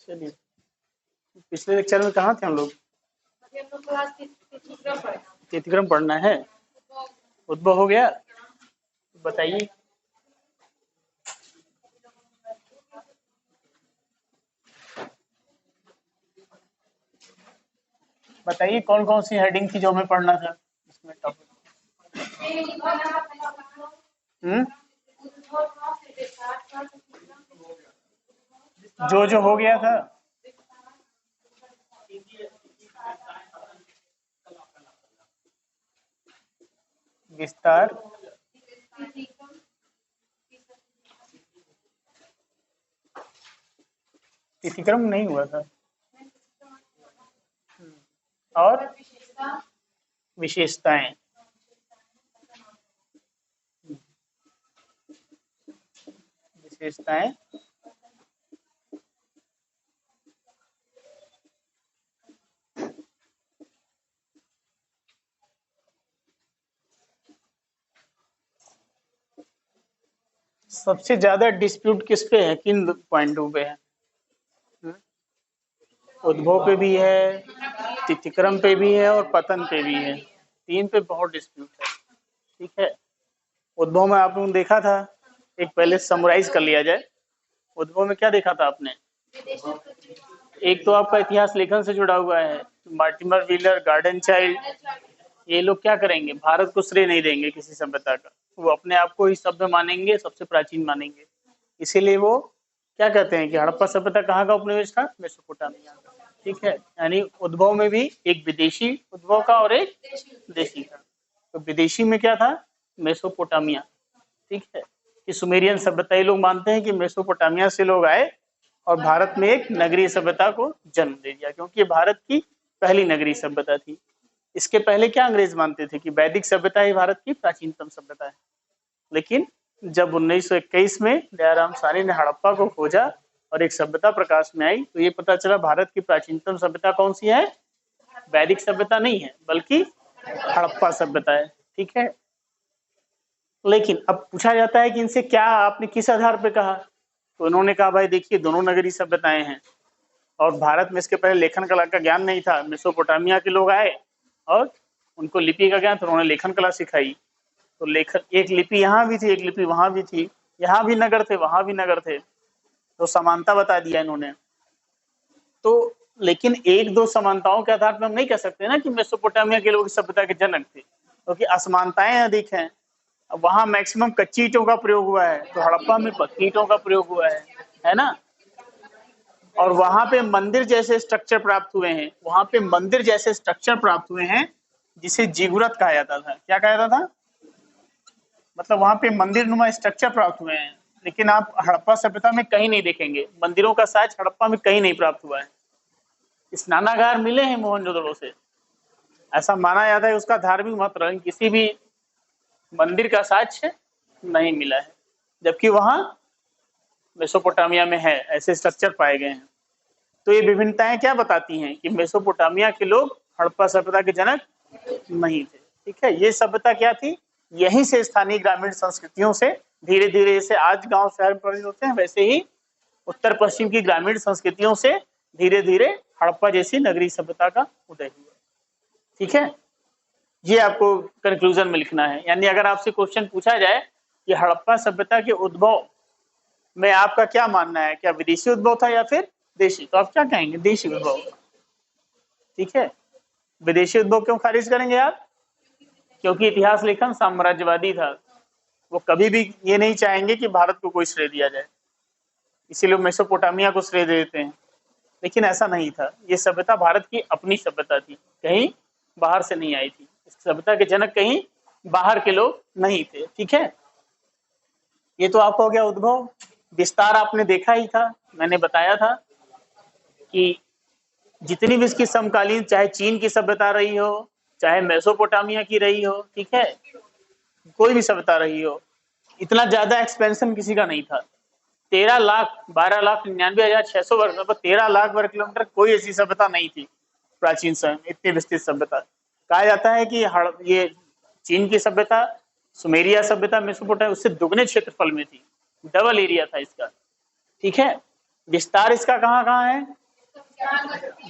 चलिए, पिछले लेक्चर में कहाँ थे हम लोग? तिथिक्रम पढ़ना है। उद्भव हो गया, बताइए। बताइए कौन कौन सी हेडिंग थी जो हमें पढ़ना था इसमें टॉपिक। जो हो गया था, विस्तार, तिथिक्रम नहीं हुआ था, और विशेषताएं। विशेषताएं सबसे ज्यादा डिस्प्यूट किस पे है, किन पॉइंटों पे है? उद्भव पे भी है, तिथिक्रम पे भी है और पतन पे भी है। तीन पे बहुत डिस्प्यूट है। ठीक है, उद्भव में आप लोगों ने देखा था, एक पहले समराइज कर लिया जाए। उद्भव में क्या देखा था आपने? एक तो आपका इतिहास लेखन से जुड़ा हुआ है, मार्टिमर व्हीलर, गार्डन चाइल्ड, ये लोग क्या करेंगे, भारत को श्रेय नहीं देंगे किसी सभ्यता का, वो अपने आप को ही सभ्य मानेंगे, सबसे प्राचीन मानेंगे। इसीलिए वो क्या कहते हैं कि हड़प्पा सभ्यता कहाँ का उपनिवेश था? मेसोपोटामिया का। ठीक है, यानी उद्भव में भी एक विदेशी उद्भव का और एक देशी का। तो विदेशी में क्या था? मेसोपोटामिया। ठीक है, कि सुमेरियन सभ्यता, ये लोग मानते हैं कि मेसोपोटामिया से लोग आए और भारत में एक नगरीय सभ्यता को जन्म दे दिया, क्योंकि ये भारत की पहली नगरीय सभ्यता थी। इसके पहले क्या अंग्रेज मानते थे कि वैदिक सभ्यता ही भारत की प्राचीनतम सभ्यता है। लेकिन जब 1921 में दयाराम साहनी ने हड़प्पा को खोजा और एक सभ्यता प्रकाश में आई, तो ये पता चला भारत की प्राचीनतम सभ्यता कौन सी है? वैदिक सभ्यता नहीं है, बल्कि हड़प्पा सभ्यता है। ठीक है, लेकिन अब पूछा जाता है कि इनसे क्या, आपने किस आधार पर कहा? तो उन्होंने कहा भाई देखिए, दोनों नगरीय सभ्यताएं हैं और भारत में इसके पहले लेखन कला का ज्ञान नहीं था। मेसोपोटामिया के लोग आए और उनको लिपि का ज्ञान, तो उन्होंने लेखन कला सिखाई। तो लेखन, एक लिपि यहाँ भी थी, एक लिपि वहां भी थी, यहाँ भी नगर थे, वहां भी नगर थे, तो समानता बता दिया इन्होंने। तो लेकिन एक दो समानताओं के आधार पर हम नहीं कह सकते ना कि मेसोपोटामिया के लोग सभ्यता के जनक थे, क्योंकि असमानताएं अधिक हैं। अब वहां मैक्सिमम कच्ची ईंटों का प्रयोग हुआ है, तो हड़प्पा में पक्की ईंटों का प्रयोग हुआ है ना। और वहां पे मंदिर जैसे स्ट्रक्चर प्राप्त हुए हैं, वहां पे मंदिर जैसे स्ट्रक्चर प्राप्त हुए हैं, जिसे जिगुरत कहा जाता था। क्या कहा जाता था? मतलब वहां पे मंदिर नुमा स्ट्रक्चर प्राप्त हुए हैं। लेकिन आप हड़प्पा सभ्यता में कहीं नहीं देखेंगे, मंदिरों का साक्ष्य हड़प्पा में कहीं नहीं प्राप्त हुआ है। स्नानागार मिले हैं मोहनजोदड़ो से, ऐसा माना जाता है, उसका धार्मिक महत्व, लेकिन किसी भी मंदिर का साक्ष्य नहीं मिला है, जबकि वहां मेसोपोटामिया में है, ऐसे स्ट्रक्चर पाए गए हैं। तो ये विभिन्नताएं क्या बताती हैं कि मेसोपोटामिया के लोग हड़प्पा सभ्यता के जनक नहीं थे। ठीक है, ये सभ्यता क्या थी? यहीं से स्थानीय ग्रामीण संस्कृतियों से धीरे धीरे, जैसे आज गांव शहर में परिणत होते हैं, वैसे ही उत्तर पश्चिम की ग्रामीण संस्कृतियों से धीरे धीरे हड़प्पा जैसी नगरीय सभ्यता का उदय हुआ। ठीक है, ये आपको कंक्लूजन में लिखना है। यानी अगर आपसे क्वेश्चन पूछा जाए कि हड़प्पा सभ्यता के उद्भव में आपका क्या मानना है, क्या विदेशी उद्भव था या फिर देशी, तो आप क्या कहेंगे? देशी उद्भव। ठीक है, विदेशी उद्भव क्यों खारिज करेंगे आप? क्योंकि इतिहास लेखन साम्राज्यवादी था, वो कभी भी ये नहीं चाहेंगे कि भारत को कोई श्रेय दिया जाए, इसीलिए मेसोपोटामिया को श्रेय दे देते हैं। लेकिन ऐसा नहीं था, ये सभ्यता भारत की अपनी सभ्यता थी, कहीं बाहर से नहीं आई थी। इस सभ्यता के जनक कहीं बाहर के लोग नहीं थे। ठीक है, ये तो आपका हो गया उद्भव। विस्तार आपने देखा ही था, मैंने बताया था कि जितनी भी इसकी समकालीन, चाहे चीन की सभ्यता रही हो, चाहे मेसोपोटामिया की रही हो, ठीक है, कोई भी सभ्यता रही हो, इतना ज्यादा एक्सपेंशन किसी का नहीं था। 13,12,99,600 वर्ग, मतलब 13 लाख वर्ग किलोमीटर, कोई ऐसी सभ्यता नहीं थी प्राचीन समय में इतनी विस्तृत सभ्यता। कहा जाता है कि ये चीन की सभ्यता, सुमेरिया सभ्यता, मेसोपोटामिया उससे दुगने क्षेत्रफल में थी, डबल एरिया था इसका। ठीक है, विस्तार इसका कहाँ कहाँ है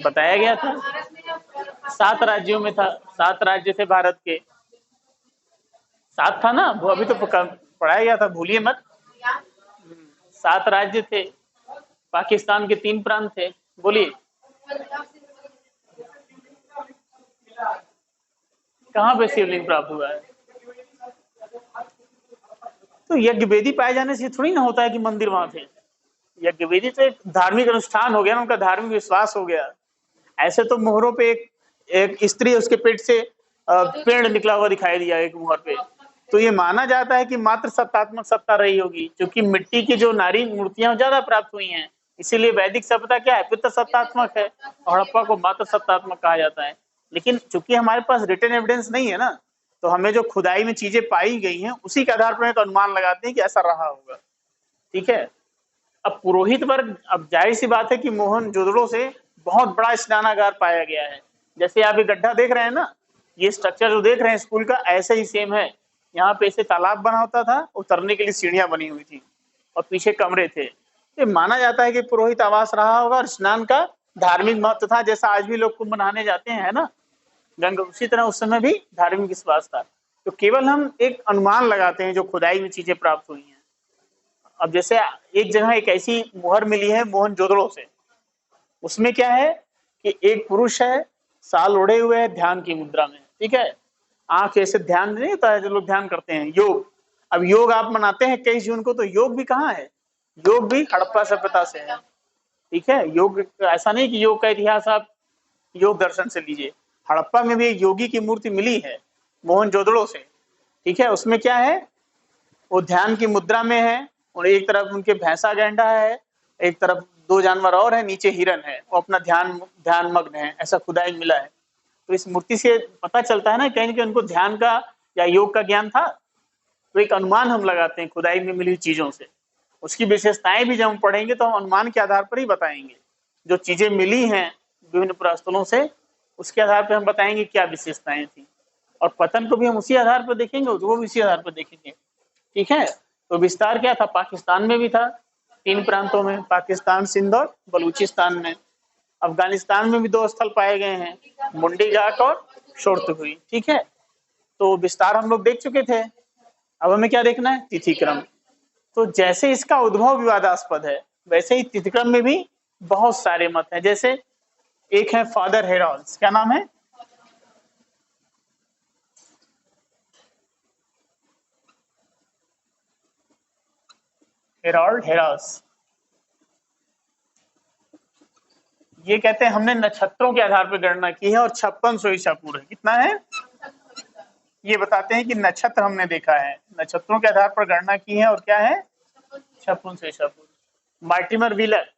बताया गया था, 7 राज्यों में था, 7 राज्य थे भारत के, 7 था ना वो, अभी तो पढ़ाया गया था, भूलिए मत। 7 राज्य थे, पाकिस्तान के 3 प्रांत थे। बोलिए कहाँ पे शिवलिंग प्राप्त हुआ है? तो यज्ञ वेदी पाए जाने से थोड़ी ना होता है कि मंदिर वहां थे। यज्ञ वेदी तो एक धार्मिक अनुष्ठान हो गया ना, उनका धार्मिक विश्वास हो गया। ऐसे तो मोहरों पे एक स्त्री, उसके पेट से पेड़ निकला हुआ दिखाई दिया एक मोहर पे, तो ये माना जाता है कि मात्र सत्तात्मक सत्ता रही होगी, क्योंकि मिट्टी की जो नारी मूर्तियां ज्यादा प्राप्त हुई हैं, इसीलिए वैदिक सभ्यता क्या है, पितृ सत्तात्मक है, और हड़प्पा को मात्र सत्तात्मक कहा जाता है। लेकिन चूंकि हमारे पास रिटन एविडेंस नहीं है ना, तो हमें जो खुदाई में चीजें पाई गई हैं उसी के आधार पर तो अनुमान लगाते हैं कि ऐसा रहा होगा। ठीक है। अब पुरोहित वर्ग, अब जाहिर सी बात है कि मोहनजोदड़ो से बहुत बड़ा स्नानागार पाया गया है। जैसे आप ये गड्ढा देख रहे हैं ना, ये स्ट्रक्चर जो देख रहे हैं स्कूल का, ऐसे ही सेम है। यहाँ पे ऐसे तालाब बना होता था, उतरने के लिए सीढ़ियां बनी हुई थी और पीछे कमरे थे। ये माना जाता है कि पुरोहित आवास रहा होगा, और स्नान का धार्मिक महत्व था, जैसा आज भी लोग कुंभ नहाने जाते हैं, है ना, गंगा, उसी तरह उस समय भी धार्मिक विश्वास था। तो केवल हम एक अनुमान लगाते हैं जो खुदाई में चीजें प्राप्त हुई हैं। अब जैसे एक जगह एक ऐसी मुहर मिली है मोहनजोदड़ो से, उसमें क्या है कि एक पुरुष है, साल ओढ़े हुए है, ध्यान की मुद्रा में। ठीक है, आंख ऐसे ध्यान नहीं होता है जो लोग ध्यान करते हैं, योग। अब योग आप मनाते हैं 21 जून को, तो योग भी कहाँ है? योग भी हड़प्पा सभ्यता से है। ठीक है, योग ऐसा नहीं कि योग का इतिहास आप योग दर्शन से लीजिए, हड़प्पा में भी एक योगी की मूर्ति मिली है मोहनजोदड़ो से। ठीक है, उसमें क्या है, वो ध्यान की मुद्रा में है, और एक तरफ उनके भैंसा गैंडा है, एक तरफ 2 जानवर और है, नीचे हिरन है, वो अपना ध्यान मग्न है, ऐसा खुदाई मिला है। तो इस मूर्ति से पता चलता है ना कहीं ना कहीं उनको ध्यान का या योग का ज्ञान था। तो एक अनुमान हम लगाते हैं खुदाई में मिली चीजों से, उसकी विशेषताएं भी जब हम पढ़ेंगे तो हम अनुमान के आधार पर ही बताएंगे। जो चीजें मिली हैं विभिन्न पुरास्थलों से, उसके आधार पर हम बताएंगे क्या विशेषताएं थी, और पतन को भी हम उसी आधार पर देखेंगे, वो भी उसी आधार पर देखेंगे। ठीक है, तो विस्तार क्या था, पाकिस्तान में भी था, 3 प्रांतों में, पाकिस्तान, सिंध और बलूचिस्तान में। अफगानिस्तान में भी 2 स्थल पाए गए हैं, मुंडी घाट और शोरतुगुई। ठीक है, तो विस्तार हम लोग देख चुके थे। अब हमें क्या देखना है, तिथिक्रम। तो जैसे इसका उद्भव विवादास्पद है, वैसे ही तिथिक्रम में भी बहुत सारे मत हैं। जैसे एक है फादर हेरॉल्स, क्या नाम है, हेरोल्ड हेराल्स। ये कहते हैं हमने नक्षत्रों के आधार पर गणना की है और 5600 ईसा पूर्व है। कितना है, ये बताते हैं कि नक्षत्र हमने देखा है, नक्षत्रों के आधार पर गणना की है, और क्या है, 5600 ईसा पूर्व। मार्टिमर व्हीलर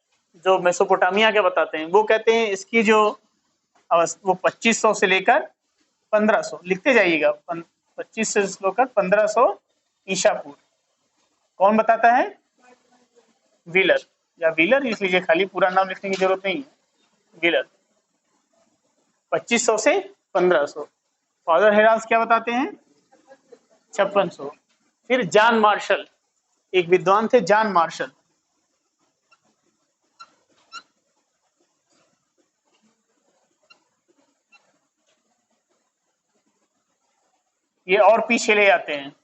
जो मेसोपोटामिया के बताते हैं, वो कहते हैं इसकी जो वो 2500 से लेकर 1500, लिखते जाइएगा, 25 से लेकर 1500 ईसा पूर्व। कौन बताता है, व्हीलर, या व्हीलर लिख लीजिए, खाली पूरा नाम लिखने की जरूरत नहीं है, व्हीलर। 2500 से 1500। फादर हेराल्स क्या बताते हैं, 5600। फिर जॉन मार्शल, एक विद्वान थे जॉन मार्शल, ये और पीछे ले जाते हैं।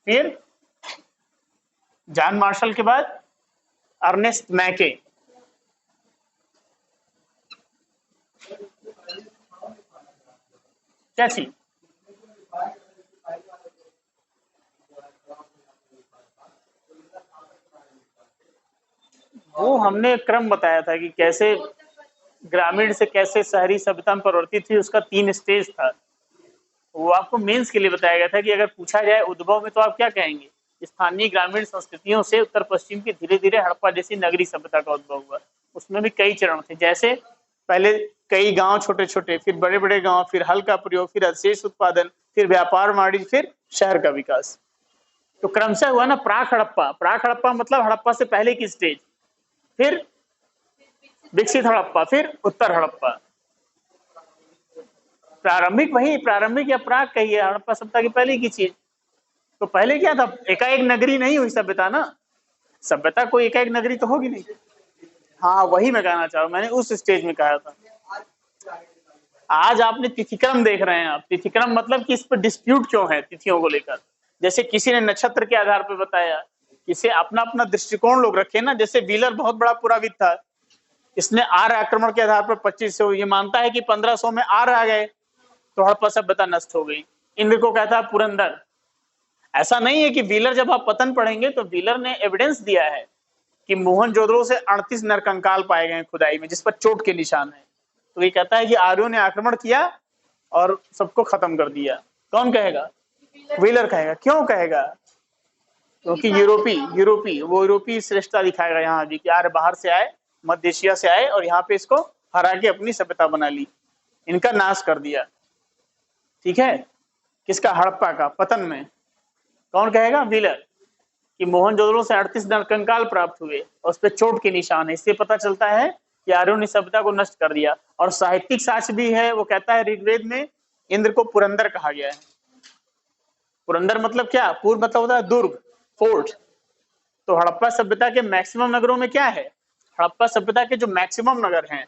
फिर जॉन मार्शल के बाद अर्नेस्ट मैके, क्या चीज, वो हमने क्रम बताया था कि कैसे ग्रामीण से कैसे शहरी सभ्यता में परिवर्तित थी, उसका 3 स्टेज था। वो आपको मेंस के लिए बताया गया था कि अगर पूछा जाए उद्भव में तो आप क्या कहेंगे, स्थानीय ग्रामीण संस्कृतियों से उत्तर पश्चिम की धीरे धीरे हड़प्पा जैसी नगरी सभ्यता का उद्भव हुआ। उसमें भी कई चरण थे, जैसे पहले कई गांव छोटे छोटे, फिर बड़े बड़े गांव, फिर हल का प्रयोग, फिर अवशेष उत्पादन, फिर व्यापार वाणिज्य, फिर शहर का विकास। तो क्रमशः हुआ ना प्राक हड़प्पा, प्राक हड़प्पा मतलब हड़प्पा से पहले की स्टेज, फिर विकसित हड़प्पा, फिर उत्तर हड़प्पा। प्रारंभिक वही प्रारंभिक या प्राक कहिए, हड़प्पा सभ्यता की पहले की चीज। तो पहले क्या था, एकाएक नगरी नहीं हुई सभ्यता ना, सभ्यता कोई एकाएक नगरी तो होगी नहीं। हाँ वही मैं कहना चाह रहा हूँ, मैंने उस स्टेज में कहा था। आज आपने तिथिक्रम देख रहे हैं, आप तिथिक्रम मतलब कि इस पर डिस्प्यूट क्यों है तिथियों को लेकर। जैसे किसी ने नक्षत्र के आधार पर बताया, इसे अपना अपना दृष्टिकोण लोग रखे ना। जैसे व्हीलर बहुत बड़ा पुराविद था, इसने आर्य आक्रमण के आधार पर 2500 ये मानता है कि 1500 में आर्य आ गए तो हड़प्पा सभ्यता नष्ट हो गई। इंद्र को कहता है पुरंदर। ऐसा नहीं है कि व्हीलर, जब आप पतन पढ़ेंगे तो व्हीलर ने एविडेंस दिया है कि मोहनजोदड़ो से 38 नरकंकाल पाए गए खुदाई में जिस पर चोट के निशान है। तो ये कहता है कि आर्यों ने आक्रमण किया और सबको खत्म कर दिया। कौन कहेगा? व्हीलर कहेगा। क्यों कहेगा? क्योंकि यूरोपी श्रेष्ठता दिखाएगा यहाँ भी कि आर्य बाहर से आए, मध्य एशिया से आए और यहाँ पे इसको हरा के अपनी सभ्यता बना ली, इनका नाश कर दिया। ठीक है, किसका? हड़प्पा का पतन में। कौन कहेगा? व्हीलर। कि मोहनजोदड़ो से 38 नरकंकाल प्राप्त हुए और उस पर चोट के निशान है, इससे पता चलता है कि आर्यों ने सभ्यता को नष्ट कर दिया। और साहित्यिक साक्ष्य भी है, वो कहता है ऋग्वेद में इंद्र को पुरंदर कहा गया है। पुरंदर मतलब क्या? पूर्व मतलब होता है दुर्ग, फोर्ट। तो हड़प्पा सभ्यता के मैक्सिमम नगरों में क्या है? हड़प्पा सभ्यता के जो मैक्सिमम नगर हैं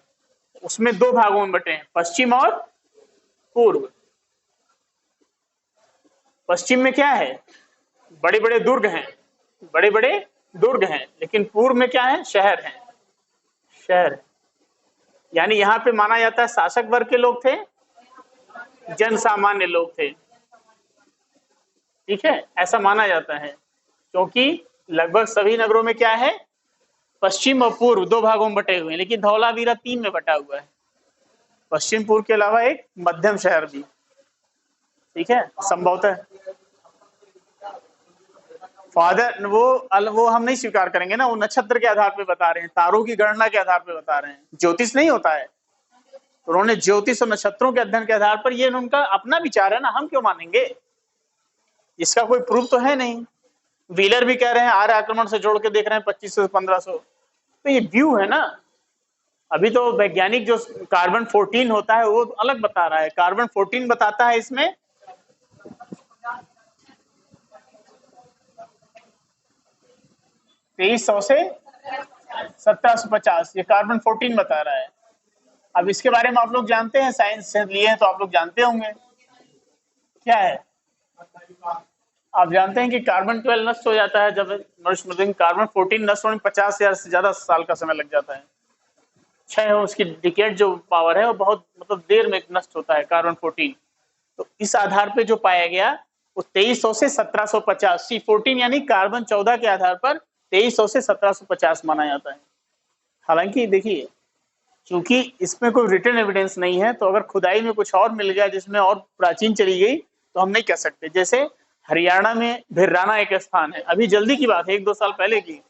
उसमें दो भागों में बटे हैं, पश्चिम और पूर्व। पश्चिम में क्या है? बड़े बड़े दुर्ग हैं, बड़े बड़े दुर्ग हैं। लेकिन पूर्व में क्या है? शहर हैं, शहर। यानी यहाँ पे माना जाता है शासक वर्ग के लोग थे, जन सामान्य लोग थे। ठीक है, ऐसा माना जाता है क्योंकि लगभग सभी नगरों में क्या है? पश्चिम और पूर्व दो भागों में बटे हुए हैं, लेकिन धौलावीरा 3 में बटा हुआ है। पश्चिम पूर्व के अलावा एक मध्यम शहर भी। ठीक है, संभवतः फादर वो हम नहीं स्वीकार करेंगे ना, वो नक्षत्र के आधार पे बता रहे हैं, तारों की गणना के आधार पे बता रहे हैं, ज्योतिष नहीं होता है। उन्होंने ज्योतिष और नक्षत्रों के अध्ययन के आधार पर, ये उनका अपना विचार है ना, हम क्यों मानेंगे? इसका कोई प्रूफ तो है नहीं। व्हीलर भी कह रहे हैं आर्य आक्रमण से जोड़ के देख रहे हैं 2500 से 1500, तो ये व्यू है ना। अभी तो वैज्ञानिक जो कार्बन 14 होता है वो अलग बता रहा है। कार्बन 14 बताता है इसमें 2300 से 1750, ये कार्बन 14 बता रहा है। अब इसके बारे में आप लोग जानते हैं, साइंस से लिए हैं तो आप लोग जानते होंगे क्या है। आप जानते हैं कि कार्बन 12 नष्ट हो जाता है जब मनुष्य मृत्यु। कार्बन 14 नष्ट होने में 50,000 से ज्यादा साल का समय लग जाता है। क्षय हो उसकी डिकेड जो पावर है वो बहुत मतलब देर में नष्ट होता है कार्बन 14। तो इस आधार पे जो पाया गया वो 2300 से 1750, C14 यानी कार्बन 14 के आधार पर 2300 से 1750 माना जाता है। हालांकि देखिए, क्योंकि इसमें कोई रिटन एविडेंस नहीं है, तो अगर खुदाई में कुछ और मिल गया जिसमें और प्राचीन चली गई तो हम नहीं कह सकते। जैसे हरियाणा में भिराना एक स्थान है, अभी जल्दी की बात है, 1-2 साल पहले की,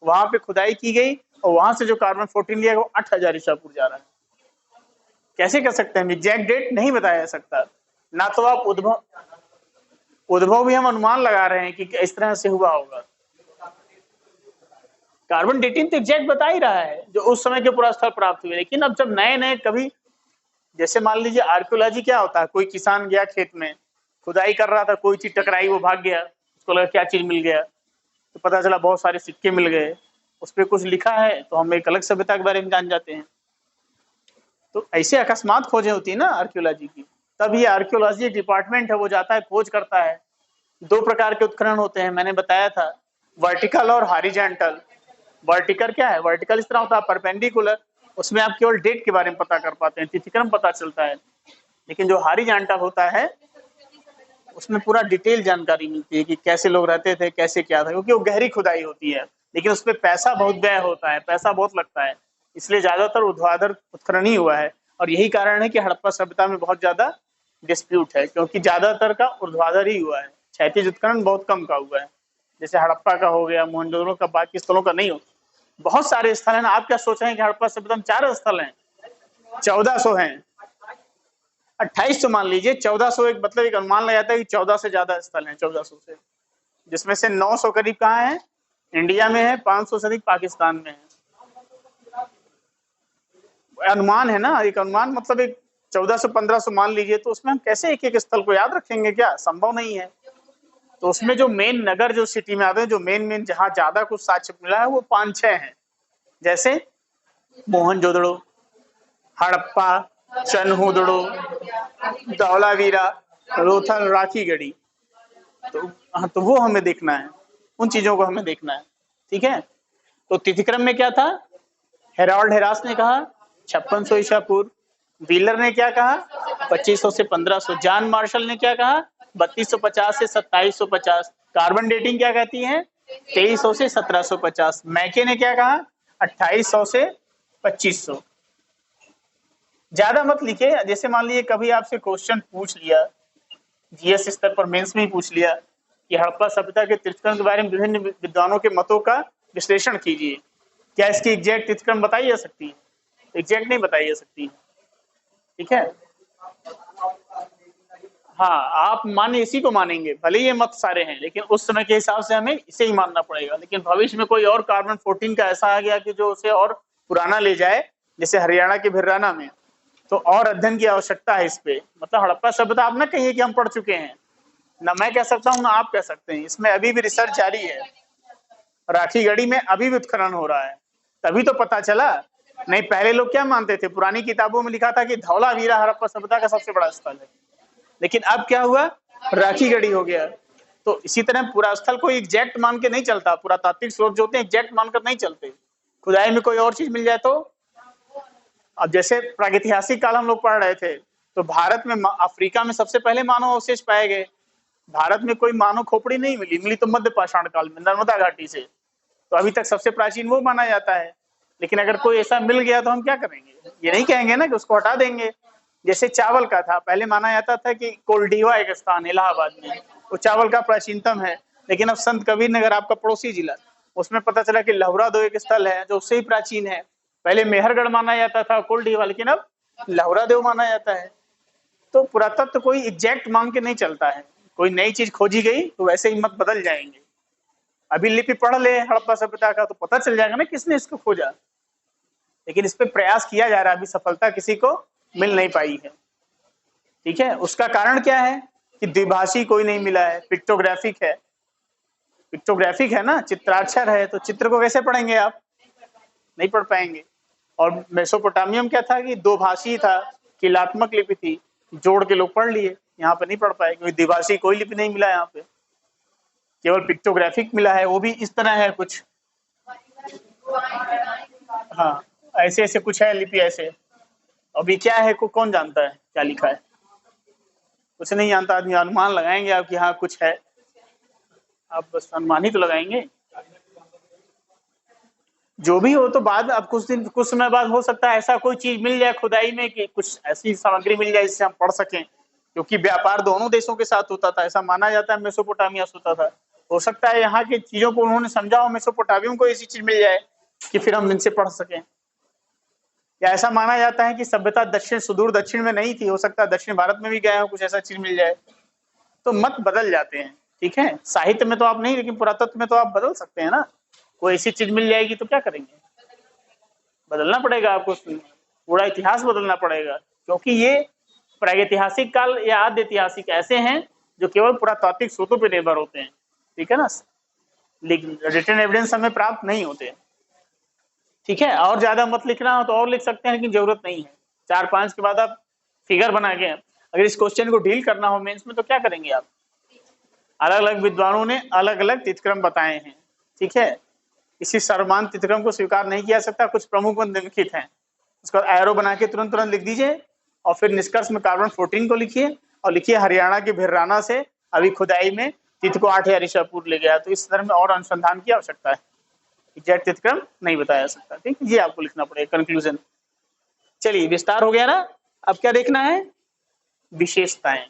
वहां पे खुदाई की गई और वहां से जो कार्बन 14 लिया वो 8000 ईसा पूर्व जा रहा है। कैसे कर सकते हैं? एग्जैक्ट डेट नहीं बताया जा सकता ना, तो आप उद्भव भी हम अनुमान लगा रहे हैं कि इस तरह से हुआ होगा। कार्बन 18 तो एग्जैक्ट बता ही रहा है जो उस समय के पुरास्थल प्राप्त हुए। लेकिन अब जब नए नए कभी, जैसे मान लीजिए आर्कियोलॉजी क्या होता है, कोई किसान गया खेत में खुदाई कर रहा था, कोई चीज टकराई, वो भाग गया, उसको लगा क्या चीज मिल गया, तो पता चला बहुत सारे सिक्के मिल गए, उस पर कुछ लिखा है तो हम एक अलग सभ्यता के बारे में जान जाते हैं। तो ऐसे अकस्मात खोजें होती है ना आर्कियोलॉजी की। तब ये आर्कियोलॉजी डिपार्टमेंट है, वो जाता है खोज करता है। 2 प्रकार के उत्खनन होते हैं, मैंने बताया था, वर्टिकल और हॉरिजॉन्टल। वर्टिकल क्या है? वर्टिकल इस तरह होता है परपेंडिकुलर, उसमें आप केवल डेट के बारे में पता कर पाते हैं, तिथिक्रम पता चलता है। लेकिन जो हॉरिजॉन्टल होता है उसमें पूरा डिटेल जानकारी मिलती है कि कैसे लोग रहते थे, कैसे क्या था, क्योंकि वो गहरी खुदाई होती है, लेकिन उसमें पैसा बहुत व्यय होता है, पैसा बहुत लगता है, इसलिए ज्यादातर ऊर्ध्वाधर उत्खनन ही हुआ है। और यही कारण है कि हड़प्पा सभ्यता में बहुत ज्यादा डिस्प्यूट है, क्योंकि ज्यादातर का ऊर्ध्वाधर ही हुआ है, क्षैतिज उत्खनन बहुत कम का हुआ है। जैसे हड़प्पा का हो गया, मोहनजोदड़ो का, बाकी स्थलों का नहीं हो। बहुत सारे स्थल हैं। आप क्या सोच रहे हैं कि हड़प्पा सभ्यता में 4 स्थल हैं? 1400 हैं, 28 तो मान लीजिए, 1400 एक मतलब एक अनुमान लगा जाता है कि 14 से ज्यादा स्थल हैं, 1400 से, जिसमें से 900 करीब कहाँ है? इंडिया में है, 500 से अधिक पाकिस्तान में है। अनुमान है ना, एक अनुमान मतलब एक 1400 1500 मान लीजिए, तो उसमें हम कैसे एक एक स्थल को याद रखेंगे? क्या संभव नहीं है। तो उसमें जो मेन नगर जो सिटी में आते हैं, जो मेन जहाँ ज्यादा कुछ साक्ष्य मिला है वो 5-6 हैं, जैसे मोहनजोदड़ो, हड़प्पा, चनहुदड़ो, धौलावीरा, लोथल, राखीगढ़ी। तो हाँ, तो वो हमें देखना है, उन चीजों को हमें देखना है। ठीक है, तो तिथिक्रम में क्या था? हेरोल्ड हेरास ने कहा 5600 ईसा पूर्व। व्हीलर ने क्या कहा? 2500 से 1500। जॉन मार्शल ने क्या कहा? 3250 से 2750। कार्बन डेटिंग क्या कहती है? 2300 से 1750। मैके ने क्या कहा? 2800 से 2500। ज्यादा मत लिखे, जैसे मान लीजिए कभी आपसे क्वेश्चन पूछ लिया, जीएस स्तर पर मेंस में ही पूछ लिया कि हड़प्पा सभ्यता के तीर्थक्रम के बारे में विभिन्न विद्वानों के मतों का विश्लेषण कीजिए, क्या इसकी एग्जैक्ट तीर्थक्रम बताई जा सकती है? एग्जैक्ट नहीं बताई जा सकती है। ठीक है, हाँ, आप माने इसी को मानेंगे, भले ये मत सारे हैं, लेकिन उस समय के हिसाब से हमें इसे ही मानना पड़ेगा। लेकिन भविष्य में कोई और कार्बन 14 का ऐसा आ गया कि जो उसे और पुराना ले जाए, जैसे हरियाणा के भिर्राना में, तो और अध्ययन की आवश्यकता है इस पे। मतलब हड़प्पा सभ्यता आप ना कहिए कि हम पढ़ चुके हैं, ना मैं कह सकता हूँ ना आप कह सकते हैं, इसमें अभी भी रिसर्च जारी है। राखीगढ़ी में अभी भी उत्खनन हो रहा है, तभी तो पता चला। नहीं, पहले लोग क्या मानते थे? पुरानी किताबों में लिखा था कि धौलावीरा हड़प्पा सभ्यता का सबसे बड़ा स्थल है, लेकिन अब क्या हुआ? राखीगढ़ी हो गया। तो इसी तरह पूरा स्थल को एग्जैक्ट मान के नहीं चलता, पुरातात्विक स्रोत जो होते हैं एग्जैक्ट मानकर नहीं चलते। खुदाई में कोई और चीज मिल जाए तो, अब जैसे प्रागैतिहासिक काल हम लोग पढ़ रहे थे, तो भारत में, अफ्रीका में सबसे पहले मानव अवशेष पाए गए। भारत में कोई मानव खोपड़ी नहीं मिली, मिली तो मध्य पाषाण काल में नर्मदा घाटी से। तो अभी तक सबसे प्राचीन वो माना जाता है। लेकिन अगर कोई ऐसा मिल गया तो हम क्या करेंगे? ये नहीं कहेंगे ना कि उसको हटा देंगे। जैसे चावल का था, पहले माना जाता था कि कोल्डीवा एक स्थान इलाहाबाद में, वो चावल का प्राचीनतम है। लेकिन अब संत कबीर नगर, आपका पड़ोसी जिला, उसमें पता चला कि लहुरा दो एक स्थल है जो उससे ही प्राचीन है। पहले मेहरगढ़ माना जाता था कोल्डीवा, लेकिन अब लहुरा देव माना जाता है। तो पुरातत्व कोई एग्जैक्ट मांग के नहीं चलता है। कोई नई चीज खोजी गई तो वैसे ही मत बदल जाएंगे। अभी लिपि पढ़ ले हड़प्पा सभ्यता का तो पता चल जाएगा ना किसने इसको खोजा। लेकिन इस पे प्रयास किया जा रहा है, अभी सफलता किसी को मिल नहीं पाई है। ठीक है, उसका कारण क्या है? कि द्विभाषी कोई नहीं मिला है, पिक्टोग्राफिक है। पिक्टोग्राफिक है ना, चित्राक्षर है, तो चित्र को कैसे पढ़ेंगे आप? नहीं पढ़ पाएंगे। और मेसोपोटामियम क्या था? कि दो भाषी था, किलात्मक लिपि थी, जोड़ के लोग पढ़ लिए। यहाँ पे नहीं पढ़ पाए क्योंकि द्विभाषी कोई लिपि नहीं मिला यहाँ पे, केवल पिक्टोग्राफिक मिला है, वो भी इस तरह है कुछ। हाँ, ऐसे ऐसे कुछ है लिपि ऐसे। अभी क्या है को कौन जानता है क्या लिखा है? कुछ नहीं जानता आदमी, अनुमान लगाएंगे आप कि हाँ कुछ है, आप बस अनुमान ही तो लगाएंगे। जो भी हो, तो बाद, अब कुछ दिन कुछ समय बाद हो सकता है ऐसा कोई चीज मिल जाए खुदाई में कि कुछ ऐसी सामग्री मिल जाए जिससे हम पढ़ सकें, क्योंकि व्यापार दोनों देशों के साथ होता था, ऐसा माना जाता है मेसोपोटामिया से होता था। हो सकता है यहाँ की चीजों को उन्होंने समझा हो, मेसोपोटामियम को ऐसी चीज मिल जाए कि फिर हम इनसे पढ़ सकें। या ऐसा माना जाता है कि सभ्यता दक्षिण, सुदूर दक्षिण में नहीं थी, हो सकता है दक्षिण भारत में भी गया हो, कुछ ऐसा चीज मिल जाए। तो मत बदल जाते हैं। ठीक है, साहित्य में तो आप नहीं, लेकिन पुरातत्व में तो आप बदल सकते हैं ना। कोई ऐसी चीज मिल जाएगी तो क्या करेंगे? बदलना पड़ेगा आपको, पूरा इतिहास बदलना पड़ेगा, क्योंकि ये प्रागैतिहासिक काल या आद्य ऐतिहासिक ऐसे हैं जो केवल पुरातात्विक स्रोतों पर निर्भर होते हैं। ठीक है ना, लेकिन रिटन एविडेंस हमें प्राप्त नहीं होते। ठीक है, और ज्यादा मत लिखना हो तो और लिख सकते हैं, लेकिन जरूरत नहीं है। 4-5 के बाद आप फिगर बना के, अगर इस क्वेश्चन को डील करना हो मेंस में तो क्या करेंगे आप? अलग अलग विद्वानों ने अलग अलग तिथिक्रम बताए हैं। ठीक है, किसी सर्वमान्य तिथिक्रम को स्वीकार नहीं किया सकता, कुछ प्रमुख निम्नलिखित हैं। उसका एरो बना के तुरंत तुरंत लिख दीजिए, और फिर निष्कर्ष में कार्बन 14 को लिखिए, और लिखिए हरियाणा के भिर्राना से अभी खुदाई में तिथि को 8000 ईसा पूर्व ले गया। तो इस तरह में और अनुसंधान की आवश्यकता है, एग्जैक्ट तिथिक्रम नहीं बताया जा सकता। ठीक, ये आपको लिखना पड़ेगा कंक्लूजन। चलिए, विस्तार हो गया ना। अब क्या देखना है? विशेषताएं।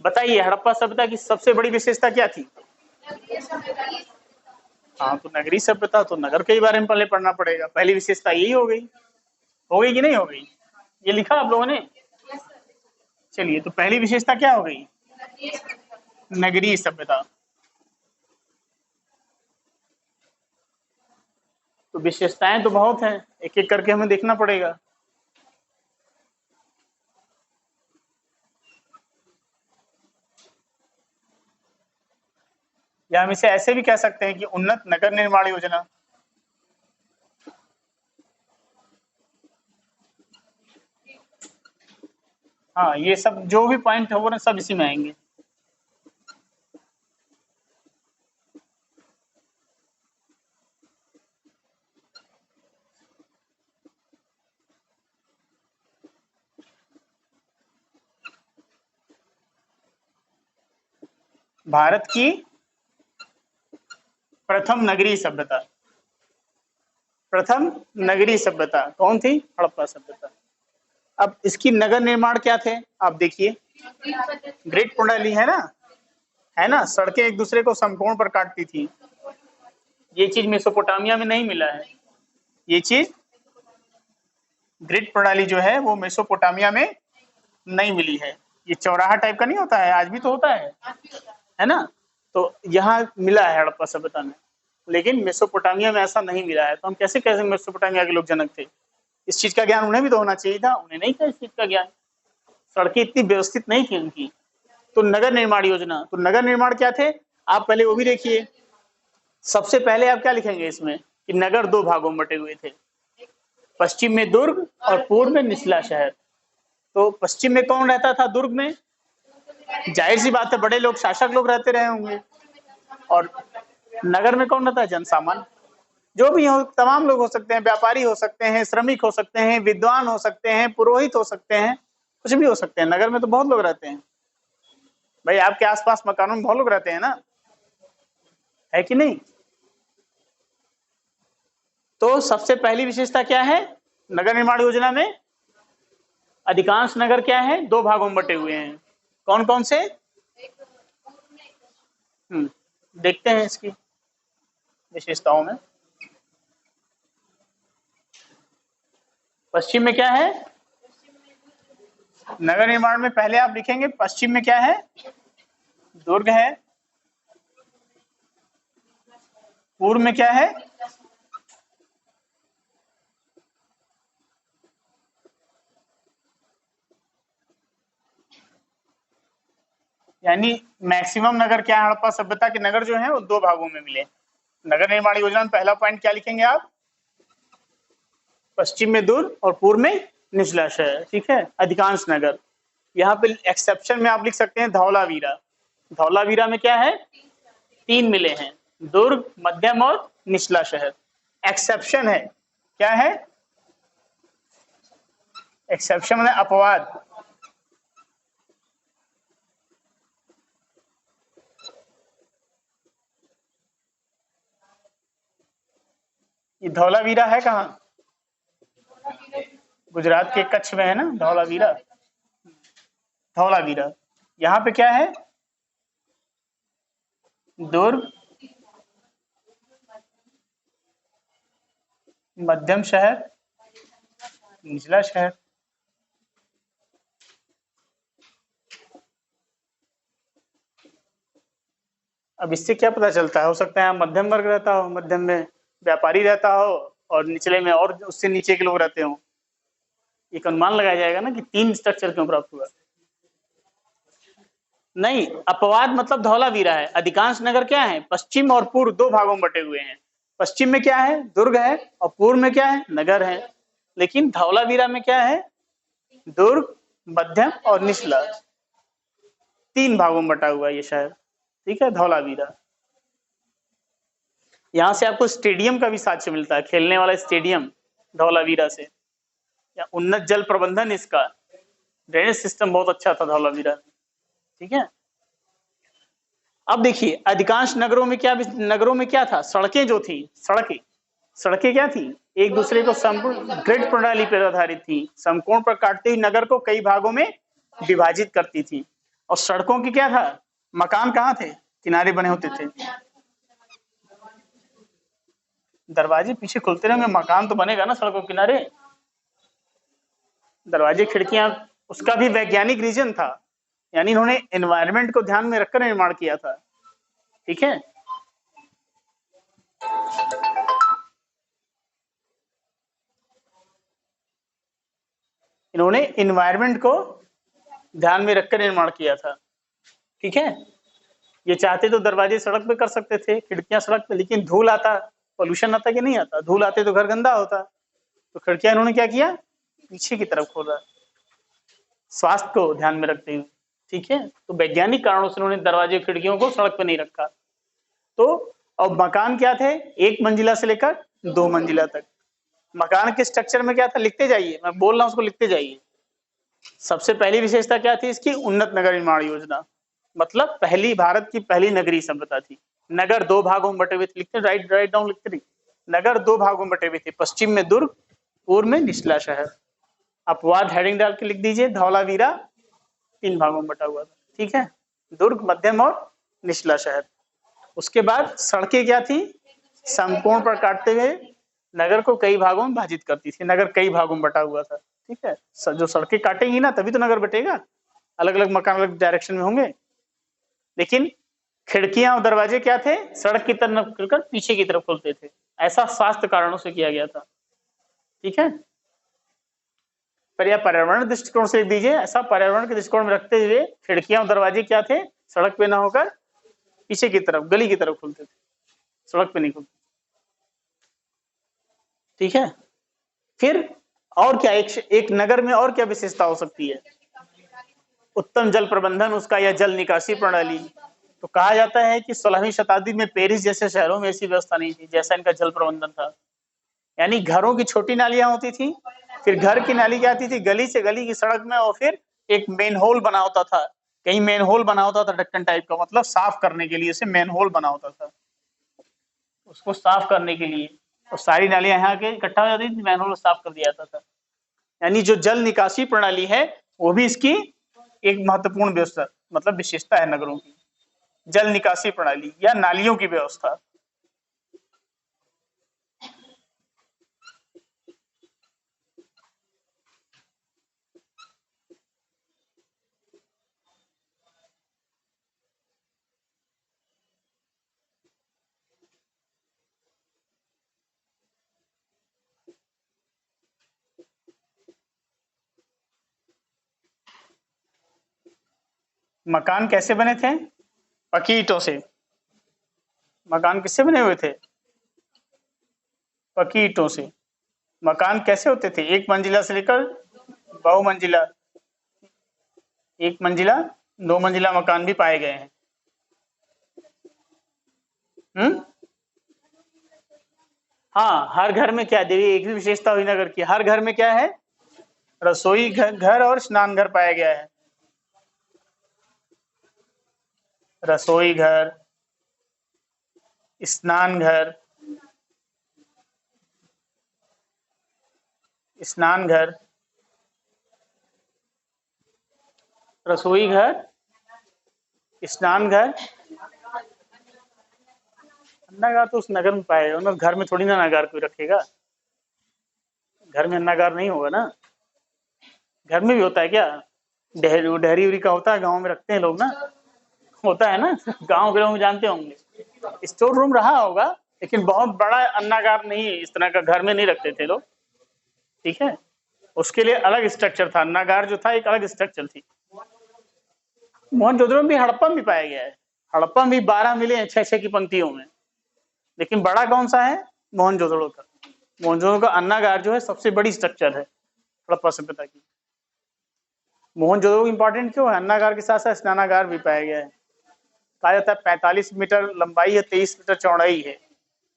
बताइए, हड़प्पा सभ्यता की सबसे बड़ी विशेषता क्या थी? हाँ, तो नगरीय सभ्यता, तो नगर के बारे में पहले पढ़ना पड़ेगा। पहली विशेषता यही हो गई कि नहीं हो गई? ये लिखा आप लोगों ने? चलिए, तो पहली विशेषता क्या हो गई? नगरीय सभ्यता। तो विशेषताएं तो बहुत हैं, एक एक करके हमें देखना पड़ेगा। या हम इसे ऐसे भी कह सकते हैं कि उन्नत नगर निर्माण योजना। हाँ, ये सब जो भी पॉइंट हो रहे सब इसी में आएंगे। भारत की प्रथम नगरीय सभ्यता, प्रथम नगरीय सभ्यता कौन थी? हड़प्पा सभ्यता। अब इसकी नगर निर्माण क्या थे आप देखिए, ग्रिड प्रणाली है ना, सड़कें एक दूसरे को समकोण पर काटती थी। ये चीज मेसोपोटामिया में नहीं मिला है। ये चीज ग्रिड प्रणाली जो है वो मेसोपोटामिया में नहीं मिली है। ये चौराहा टाइप का नहीं होता है, आज भी तो होता है ना? तो यहाँ मिला है हड़प्पा सभ्यता में, लेकिन मेसोपोटामिया में ऐसा नहीं मिला है। तो हम कैसे कैसे मेसोपोटामिया के लोग जनक थे? इस चीज का ज्ञान उन्हें भी तो होना चाहिए था, उन्हें नहीं था इस चीज का ज्ञान। सड़कें इतनी व्यवस्थित नहीं थी उनकी। तो नगर निर्माण योजना, तो नगर निर्माण क्या थे आप पहले वो भी देखिए। सबसे पहले आप क्या लिखेंगे इसमें कि नगर दो भागों में बटे हुए थे, पश्चिम में दुर्ग और पूर्व में निचला शहर। तो पश्चिम में कौन रहता था? दुर्ग में जाहिर सी बात है बड़े लोग, शासक लोग रहते रहे होंगे। और नगर में कौन रहता है? जनसामान्य, जो भी हो, तमाम लोग हो सकते हैं, व्यापारी हो सकते हैं, श्रमिक हो सकते हैं, विद्वान हो सकते हैं, पुरोहित हो सकते हैं, कुछ भी हो सकते हैं। नगर में तो बहुत लोग रहते हैं भाई, आपके आसपास मकानों में बहुत लोग रहते हैं ना, है कि नहीं? तो सबसे पहली विशेषता क्या है नगर निर्माण योजना में? अधिकांश नगर क्या है? दो भागों में बटे हुए हैं। कौन कौन से? देखते हैं इसकी विशेषताओं में। पश्चिम में क्या है? नगर निर्माण में पहले आप लिखेंगे पश्चिम में क्या है? दुर्ग है। पूर्व में क्या है? यानी मैक्सिमम नगर क्या है? हड़प्पा सभ्यता के नगर जो हैं वो दो भागों में मिले। नगर निर्माण योजना में पहला पॉइंट क्या लिखेंगे आप? पश्चिम में दुर्ग और पूर्व में निचला शहर। ठीक है, अधिकांश नगर। यहाँ पे एक्सेप्शन में आप लिख सकते हैं धौलावीरा। धौलावीरा में क्या है? तीन मिले हैं, दुर्ग, मध्यम और निचला शहर। एक्सेप्शन है, क्या है? एक्सेप्शन मतलब अपवाद। ये धौलावीरा है कहाँ? गुजरात के कच्छ में है ना धौलावीरा। धौलावीरा यहाँ पे क्या है? दुर्ग, मध्यम शहर, निचला शहर। अब इससे क्या पता चलता है? हो सकता है मध्यम वर्ग रहता हो, मध्यम में व्यापारी रहता हो और निचले में और उससे नीचे के लोग रहते हो। एक अनुमान लगाया जाएगा ना कि तीन स्ट्रक्चर क्यों प्राप्त हुआ। नहीं, अपवाद मतलब धौलावीरा है। अधिकांश नगर क्या है? पश्चिम और पूर्व दो भागों में बटे हुए हैं। पश्चिम में क्या है? दुर्ग है, और पूर्व में क्या है? नगर है। लेकिन धौलावीरा में क्या है? दुर्ग, मध्यम और निचला, तीन भागों में बटा हुआ ये शहर। ठीक है, धौलावीरा। यहाँ से आपको स्टेडियम का भी साक्ष्य मिलता है, खेलने वाला स्टेडियम धौलावीरा से। या उन्नत जल प्रबंधन, इसका ड्रेनेज सिस्टम बहुत अच्छा था धौलावीरा में। ठीक है, अब देखिए अधिकांश नगरों में क्या था? सड़कें जो थी, सड़कें क्या थी? एक दूसरे को ग्रिड प्रणाली पर आधारित थी, समकोण पर काटते ही नगर को कई भागों में विभाजित करती थी। और सड़कों की क्या था? मकान कहाँ थे? किनारे बने होते थे। दरवाजे पीछे खुलते रहेंगे, मकान तो बनेगा ना सड़कों किनारे। दरवाजे खिड़कियां, उसका भी वैज्ञानिक रीजन था, यानी इन्होंने एनवायरनमेंट को ध्यान में रखकर निर्माण किया था। ठीक है, इन्होंने एनवायरनमेंट को ध्यान में रखकर निर्माण किया था। ठीक है, ये चाहते तो दरवाजे सड़क पे कर सकते थे, खिड़कियां सड़क पे, लेकिन धूल आता, पोल्यूशन आता कि नहीं आता, धूल आते तो घर गंदा होता, तो खिड़कियां इन्होंने क्या किया, पीछे की तरफ खोला, स्वास्थ्य को ध्यान में रखते हुए। ठीक है, तो वैज्ञानिक कारणों से उन्होंने दरवाजे खिड़कियों को सड़क पे नहीं रखा। तो अब मकान क्या थे, 1 मंजिला से लेकर 2 मंजिला तक। मकान के स्ट्रक्चर में क्या था, लिखते जाइए, मैं बोल रहा हूं उसको लिखते जाइए। सबसे पहली विशेषता क्या थी इसकी, उन्नत नगर निर्माण योजना, मतलब पहली, भारत की पहली नगरीय सभ्यता थी। नगर 2 भागों में बटे हुए थे, लिखते राइट डाउन लिखते रहिए। नगर 2 भागों में बटे हुए थे, पश्चिम में दुर्ग, पूर्व में निचला शहर। अपवाद हेडिंग डाल के लिख दीजिए, धौलावीरा 3 भागों में बटा हुआ था। ठीक है, दुर्ग, मध्यम और निचला शहर। उसके बाद सड़कें क्या थी, समकोण पर काटते हुए नगर को कई भागों में विभाजित करती थी, नगर कई भागों में बटा हुआ था। ठीक है, जो सड़कें काटेंगी ना तभी तो नगर बटेगा, अलग अलग मकान अलग डायरेक्शन में होंगे। लेकिन खिड़कियां और दरवाजे क्या थे, सड़क की तरफ खुलकर पीछे की तरफ खुलते थे, ऐसा स्वास्थ्य कारणों से किया गया था। ठीक है, पर यह पर्यावरण दृष्टिकोण से लिख दीजिए, ऐसा पर्यावरण के दृष्टिकोण में रखते हुए खिड़कियां और दरवाजे क्या थे, सड़क पे ना होकर पीछे की तरफ, गली की तरफ खुलते थे, सड़क पे नहीं खुलते। ठीक है, फिर और क्या, एक नगर में और क्या विशेषता हो सकती है, उत्तम जल प्रबंधन उसका या जल निकासी प्रणाली। तो कहा जाता है कि 16वीं शताब्दी में पेरिस जैसे शहरों में ऐसी व्यवस्था नहीं थी जैसा इनका जल प्रबंधन था। यानी घरों की छोटी नालियां होती थी, फिर घर की नाली क्या आती थी, गली से गली की सड़क में, और फिर एक मेन होल बना होता था, कहीं मेन होल बना होता था ढक्कन टाइप का, मतलब साफ करने के लिए उसे मेन होल बना होता था, उसको साफ करने के लिए, और सारी नालियां यहाँ के इकट्ठा हो जाती थी, मेन होल साफ कर दिया जाता था। यानी जो जल निकासी प्रणाली है वो भी इसकी एक महत्वपूर्ण व्यवस्था, मतलब विशेषता है नगरों की, जल निकासी प्रणाली या नालियों की व्यवस्था। मकान कैसे बने थे, पक्की ईंटों से। मकान किससे बने हुए थे, पक्की ईंटों से। मकान कैसे होते थे, 1 मंजिला से लेकर बहुमंजिला, 1 मंजिला 2 मंजिला मकान भी पाए गए हैं। हाँ, हर घर में क्या देवी, एक भी विशेषता हुई नगर की, हर घर में क्या है, रसोई घर और स्नान घर पाया गया है। रसोई घर, स्नान घर, स्नान घर, रसोई घर, स्नान घर। अन्नागार तो उस नगर में पाएगा ना, घर में थोड़ी ना अन्नागार कोई रखेगा, घर में अन्नागार नहीं होगा ना। घर में भी होता है क्या, डेहरी उरी का होता है, गांव में रखते हैं लोग ना, होता है ना, गांव के लोग जानते होंगे, स्टोर रूम रहा होगा, लेकिन बहुत बड़ा अन्नागार नहीं है, इस तरह का घर में नहीं रखते थे लोग। ठीक है, उसके लिए अलग स्ट्रक्चर था, अन्नागार जो था एक अलग स्ट्रक्चर थी। मोहनजोदड़ो में भी हड़प्पा भी पाया गया है, हड़प्पा भी 12 मिले हैं 6-6 की पंक्तियों में, लेकिन बड़ा कौन सा है, मोहनजोदड़ो का। मोहनजोदड़ो का अन्नागार जो है सबसे बड़ी स्ट्रक्चर है हड़प्पा सभ्यता की। मोहनजोदड़ो इंपॉर्टेंट क्यों है, अन्नागार के साथ साथ स्नानागार भी पाया गया है। कहा जाता है 45 मीटर लंबाई है, 23 मीटर चौड़ाई है,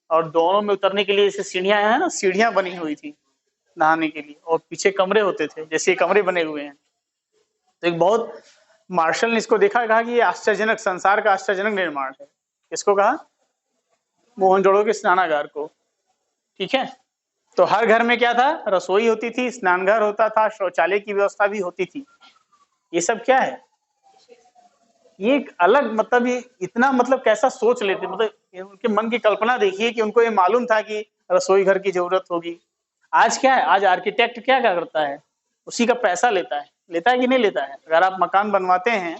और दोनों में उतरने के लिए जैसे सीढ़ियां हैं ना, सीढ़ियां बनी हुई थी नहाने के लिए, और पीछे कमरे होते थे, जैसे ये कमरे बने हुए हैं। तो एक बहुत, मार्शल ने इसको देखा, कहा कि ये आश्चर्यजनक, संसार का आश्चर्यजनक निर्माण है। किसको कहा, मोहनजोदड़ो के स्नानागार को। ठीक है, तो हर घर में क्या था, रसोई होती थी, स्नानघर होता था, शौचालय की व्यवस्था भी होती थी। ये सब क्या है, ये एक अलग, मतलब ये इतना, मतलब कैसा सोच लेते, मतलब उनके मन की कल्पना देखिए कि उनको ये मालूम था कि रसोई घर की जरूरत होगी। आज क्या है, आज आर्किटेक्ट क्या क्या करता है, उसी का पैसा लेता है, लेता है कि नहीं लेता है। अगर आप मकान बनवाते हैं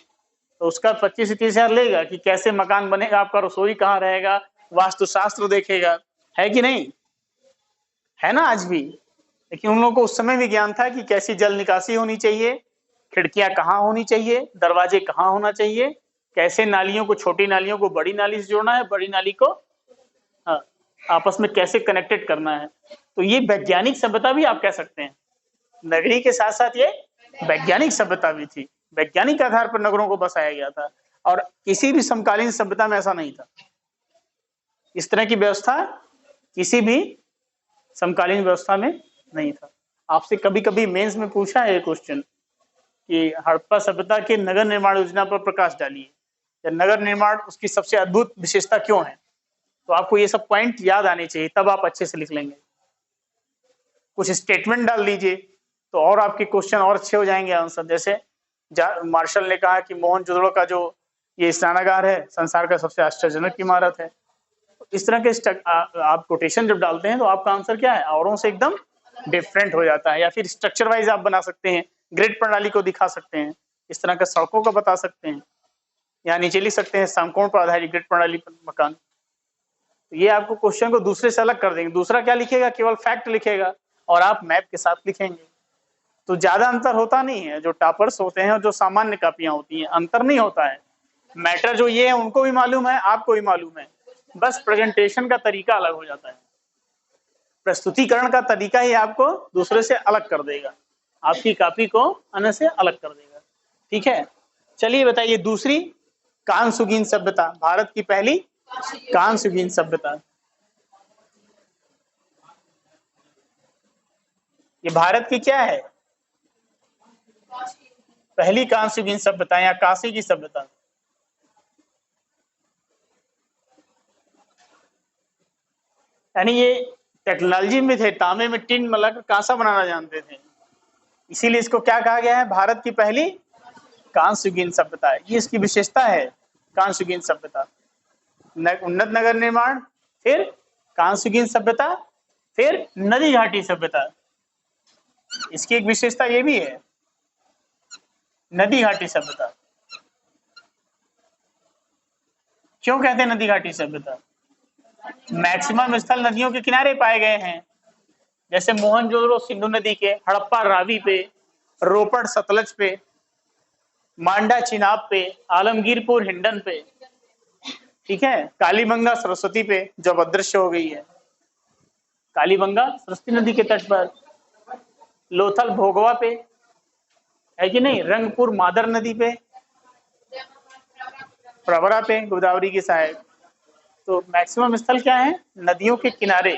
तो उसका 25 से 30 हजार लेगा कि कैसे मकान बनेगा, आपका रसोई कहाँ रहेगा, वास्तुशास्त्र देखेगा, है कि नहीं, है ना आज भी। लेकिन उन लोगों को उस समय भी ज्ञान था कि कैसी जल निकासी होनी चाहिए, खिड़कियां कहाँ होनी चाहिए, दरवाजे कहाँ होना चाहिए, कैसे नालियों को, छोटी नालियों को बड़ी नाली से जोड़ना है, बड़ी नाली को हाँ, आपस में कैसे कनेक्टेड करना है। तो ये वैज्ञानिक सभ्यता भी आप कह सकते हैं। नगरी के साथ साथ ये वैज्ञानिक सभ्यता भी थी। वैज्ञानिक आधार पर नगरों को बसाया गया था और किसी भी समकालीन सभ्यता में ऐसा नहीं था। इस तरह की व्यवस्था किसी भी समकालीन व्यवस्था में नहीं था। आपसे कभी कभी मेंस में पूछा है ये क्वेश्चन कि हड़प्पा सभ्यता के नगर निर्माण योजना पर प्रकाश डालिए, या नगर निर्माण उसकी सबसे अद्भुत विशेषता क्यों है। तो आपको ये सब पॉइंट याद आने चाहिए, तब आप अच्छे से लिख लेंगे। कुछ स्टेटमेंट डाल दीजिए तो और आपके क्वेश्चन और अच्छे हो जाएंगे आंसर। जैसे मार्शल ने कहा कि मोहनजोदड़ो का जो ये स्नानागार है संसार का सबसे आश्चर्यजनक इमारत है। इस तरह के आप कोटेशन जब डालते हैं तो आपका आंसर क्या है, औरों से एकदम डिफरेंट हो जाता है। या फिर स्ट्रक्चर वाइज आप बना सकते हैं, ग्रिड प्रणाली को दिखा सकते हैं, इस तरह के सड़कों का बता सकते हैं, या नीचे लिख सकते हैं समकोण पर आधारित ग्रिड प्रणाली पर मकान। तो ये आपको क्वेश्चन को दूसरे से अलग कर देंगे। दूसरा क्या लिखेगा, केवल फैक्ट लिखेगा और आप मैप के साथ लिखेंगे। तो ज्यादा अंतर होता नहीं है। जो टॉपर्स होते हैं और जो सामान्य कापियां होती हैं, अंतर नहीं होता है। मैटर जो ये है उनको भी मालूम है, आपको भी मालूम है, बस प्रेजेंटेशन का तरीका अलग हो जाता है। प्रस्तुतिकरण का तरीका ही आपको दूसरे से अलग कर देगा, आपकी कॉपी को अन्य से अलग कर देगा। ठीक है, चलिए बताइए दूसरी कांस्युगीन सभ्यता, भारत की पहली कांस्युगीन सभ्यता। ये भारत की क्या है, पहली कांस्युगीन सभ्यता या काशी की सभ्यता। यानी ये टेक्नोलॉजी में थे, तांबे में टिन मतलब कांसा बनाना जानते थे, इसीलिए इसको क्या कहा गया है, भारत की पहली कांस्युगीन सभ्यता है। ये इसकी विशेषता है, कांस्युगीन सभ्यता। उन्नत नगर निर्माण, फिर कांस्युगीन सभ्यता, फिर नदी घाटी सभ्यता। इसकी एक विशेषता ये भी है, नदी घाटी सभ्यता। क्यों कहते हैं नदी घाटी सभ्यता, मैक्सिमम स्थल नदियों के किनारे पाए गए हैं। जैसे मोहनजोदड़ो सिंधु नदी के, हड़प्पा रावी पे, रोपड़ सतलज पे, मांडा चिनाब पे, आलमगीरपुर हिंडन पे, ठीक है, कालीबंगा सरस्वती पे जो अब अदृश्य हो गई है, कालीबंगा सरस्वती नदी के तट पर, लोथल भोगवा पे है कि नहीं, रंगपुर मादर नदी पे, प्रवरा पे गोदावरी की सहायक। तो मैक्सिमम स्थल क्या है, नदियों के किनारे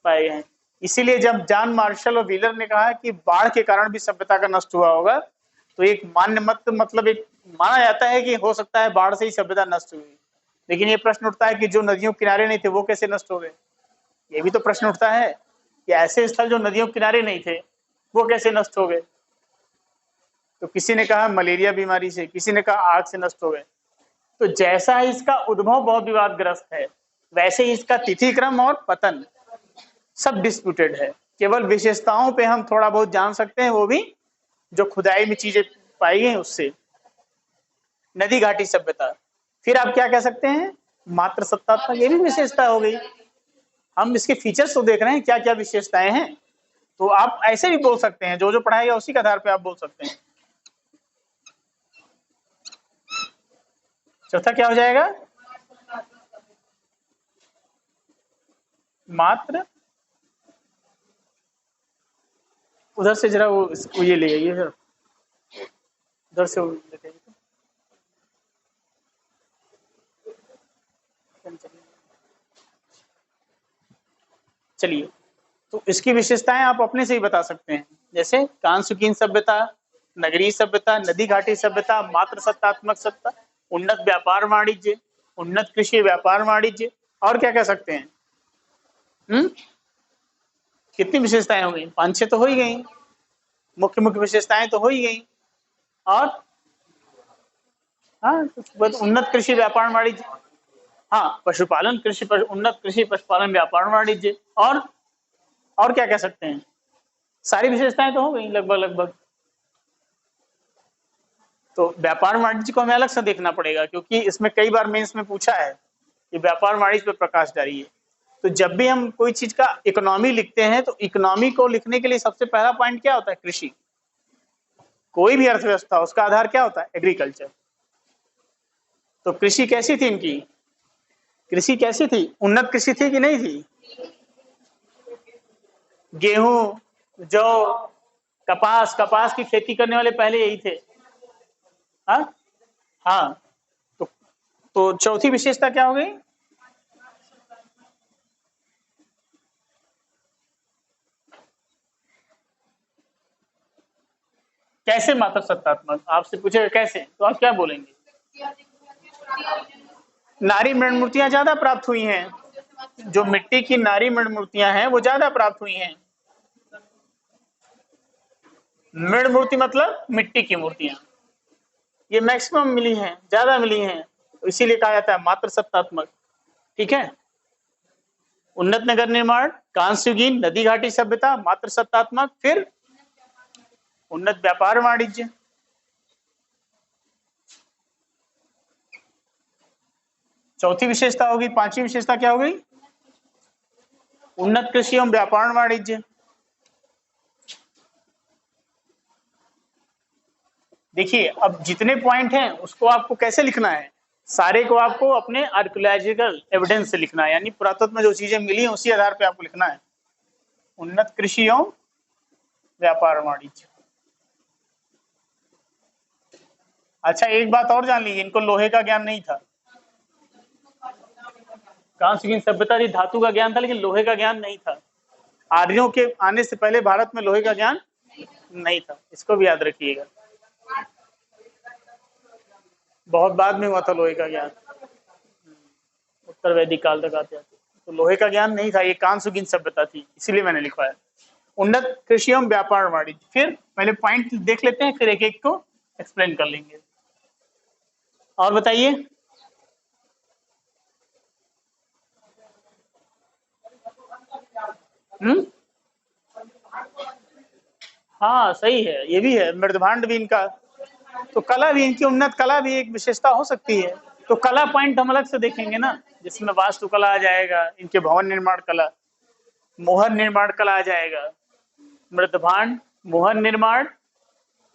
पाए गए हैं। इसीलिए जब जॉन मार्शल और व्हीलर ने कहा कि बाढ़ के कारण भी सभ्यता का नष्ट हुआ होगा, तो एक मान्य मत मतलब एक माना जाता है कि हो सकता है बाढ़ से ही सभ्यता नष्ट हुई। लेकिन ये प्रश्न उठता है कि जो नदियों किनारे नहीं थे वो कैसे नष्ट हो गए। ये भी तो प्रश्न उठता है कि ऐसे स्थल जो नदियों किनारे नहीं थे वो कैसे नष्ट हो गए। तो किसी ने कहा मलेरिया बीमारी से, किसी ने कहा आग से नष्ट हो गए। तो जैसा इसका उद्भव बहुत विवादग्रस्त है, वैसे ही इसका तिथिक्रम और पतन सब डिस्प्यूटेड है। केवल विशेषताओं पे हम थोड़ा बहुत जान सकते हैं, वो भी जो खुदाई में चीजें पाई गई उससे। नदी घाटी सभ्यता, फिर आप क्या कह सकते हैं, मात्र सत्तात्मक, ये भी विशेषता हो गई। हम इसके फीचर्स तो देख रहे हैं क्या क्या विशेषताएं हैं। तो आप ऐसे भी बोल सकते हैं, जो जो पढ़ाएगा उसी के आधार पे आप बोल सकते हैं। चौथा क्या हो जाएगा, मात्र, उधर से जरा वो ये ले आइए, उधर से लेते हैं। चलिए, तो इसकी विशेषताएं आप अपने से ही बता सकते हैं। जैसे कांस्युगीन सभ्यता, नगरीय सभ्यता, नदी घाटी सभ्यता, मात्र सत्तात्मक सत्ता, उन्नत व्यापार वाणिज्य, उन्नत कृषि व्यापार वाणिज्य, और क्या कह सकते हैं। कितनी विशेषताएं हो गई, 5-6 तो हो ही गई, मुख्य मुख्य विशेषताएं तो हो ही गई। और हाँ, उन्नत कृषि व्यापार वाणिज्य, हाँ पशुपालन कृषि, उन्नत कृषि पशुपालन व्यापार वाणिज्य, और क्या कह सकते हैं, सारी विशेषताएं तो हो गई लगभग लगभग। तो व्यापार वाणिज्य को हमें अलग से देखना पड़ेगा, क्योंकि इसमें कई बार मेंस में पूछा है कि व्यापार वाणिज्य पर प्रकाश डालिए। तो जब भी हम कोई चीज का इकोनॉमी लिखते हैं, तो इकोनॉमी को लिखने के लिए सबसे पहला पॉइंट क्या होता है, कृषि। कोई भी अर्थव्यवस्था उसका आधार क्या होता है, एग्रीकल्चर। तो कृषि कैसी थी इनकी? कृषि कैसी थी? उन्नत कृषि थी कि नहीं थी? गेहूं, जौ, कपास, कपास की खेती करने वाले पहले यही थे। हाँ हाँ। तो चौथी विशेषता क्या हो गई? कैसे मात्र सत्तात्मक? आपसे पूछेगा कैसे, तो आप क्या बोलेंगे? नारी मृण मूर्तियां ज्यादा प्राप्त हुई हैं। जो मिट्टी की नारी मृण मूर्तियां हैं वो ज्यादा प्राप्त हुई हैं। मृण मूर्ति मतलब मिट्टी की मूर्तियां, ये मैक्सिमम मिली हैं, ज्यादा मिली हैं, तो इसीलिए कहा जाता है मात्र सत्तात्मक। ठीक है। उन्नत नगर निर्माण, कांस्ययुगीन नदी घाटी सभ्यता, मात्र सत्तात्मक, फिर उन्नत व्यापार वाणिज्य। चौथी विशेषता होगी। पांचवी विशेषता क्या हो गई? उन्नत कृषि एवं व्यापार वाणिज्य। देखिए अब जितने पॉइंट हैं उसको आपको कैसे लिखना है? सारे को आपको अपने आर्कियोलॉजिकल एविडेंस से लिखना है, यानी पुरातत्व में जो चीजें मिली हैं उसी आधार पे आपको लिखना है। उन्नत कृषि एवं व्यापार वाणिज्य। अच्छा एक बात और जान लीजिए, इनको लोहे का ज्ञान नहीं था। कांस्ययुगीन सभ्यता थी, धातु का ज्ञान था, लेकिन लोहे का ज्ञान नहीं था। आर्यों के आने से पहले भारत में लोहे का ज्ञान नहीं था, इसको भी याद रखिएगा। बहुत बाद में हुआ था लोहे का ज्ञान, उत्तर वैदिक काल तक आते आते। तो लोहे का ज्ञान नहीं था, ये कांस्ययुगीन सभ्यता थी, इसीलिए मैंने लिखवाया। उन्नत कृषि एवं व्यापार वाणिज्य। फिर पहले पॉइंट देख लेते हैं, फिर एक एक को एक्सप्लेन कर लेंगे। और बताइए। हम्म, हाँ सही है, ये भी है, मृदभांड भी इनका। तो कला भी इनकी, उन्नत कला भी एक विशेषता हो सकती है। तो कला पॉइंट हम अलग से देखेंगे ना, जिसमें वास्तुकला आ जाएगा, इनके भवन निर्माण कला, मोहर निर्माण कला आ जाएगा, मृदभांड, मोहन निर्माण,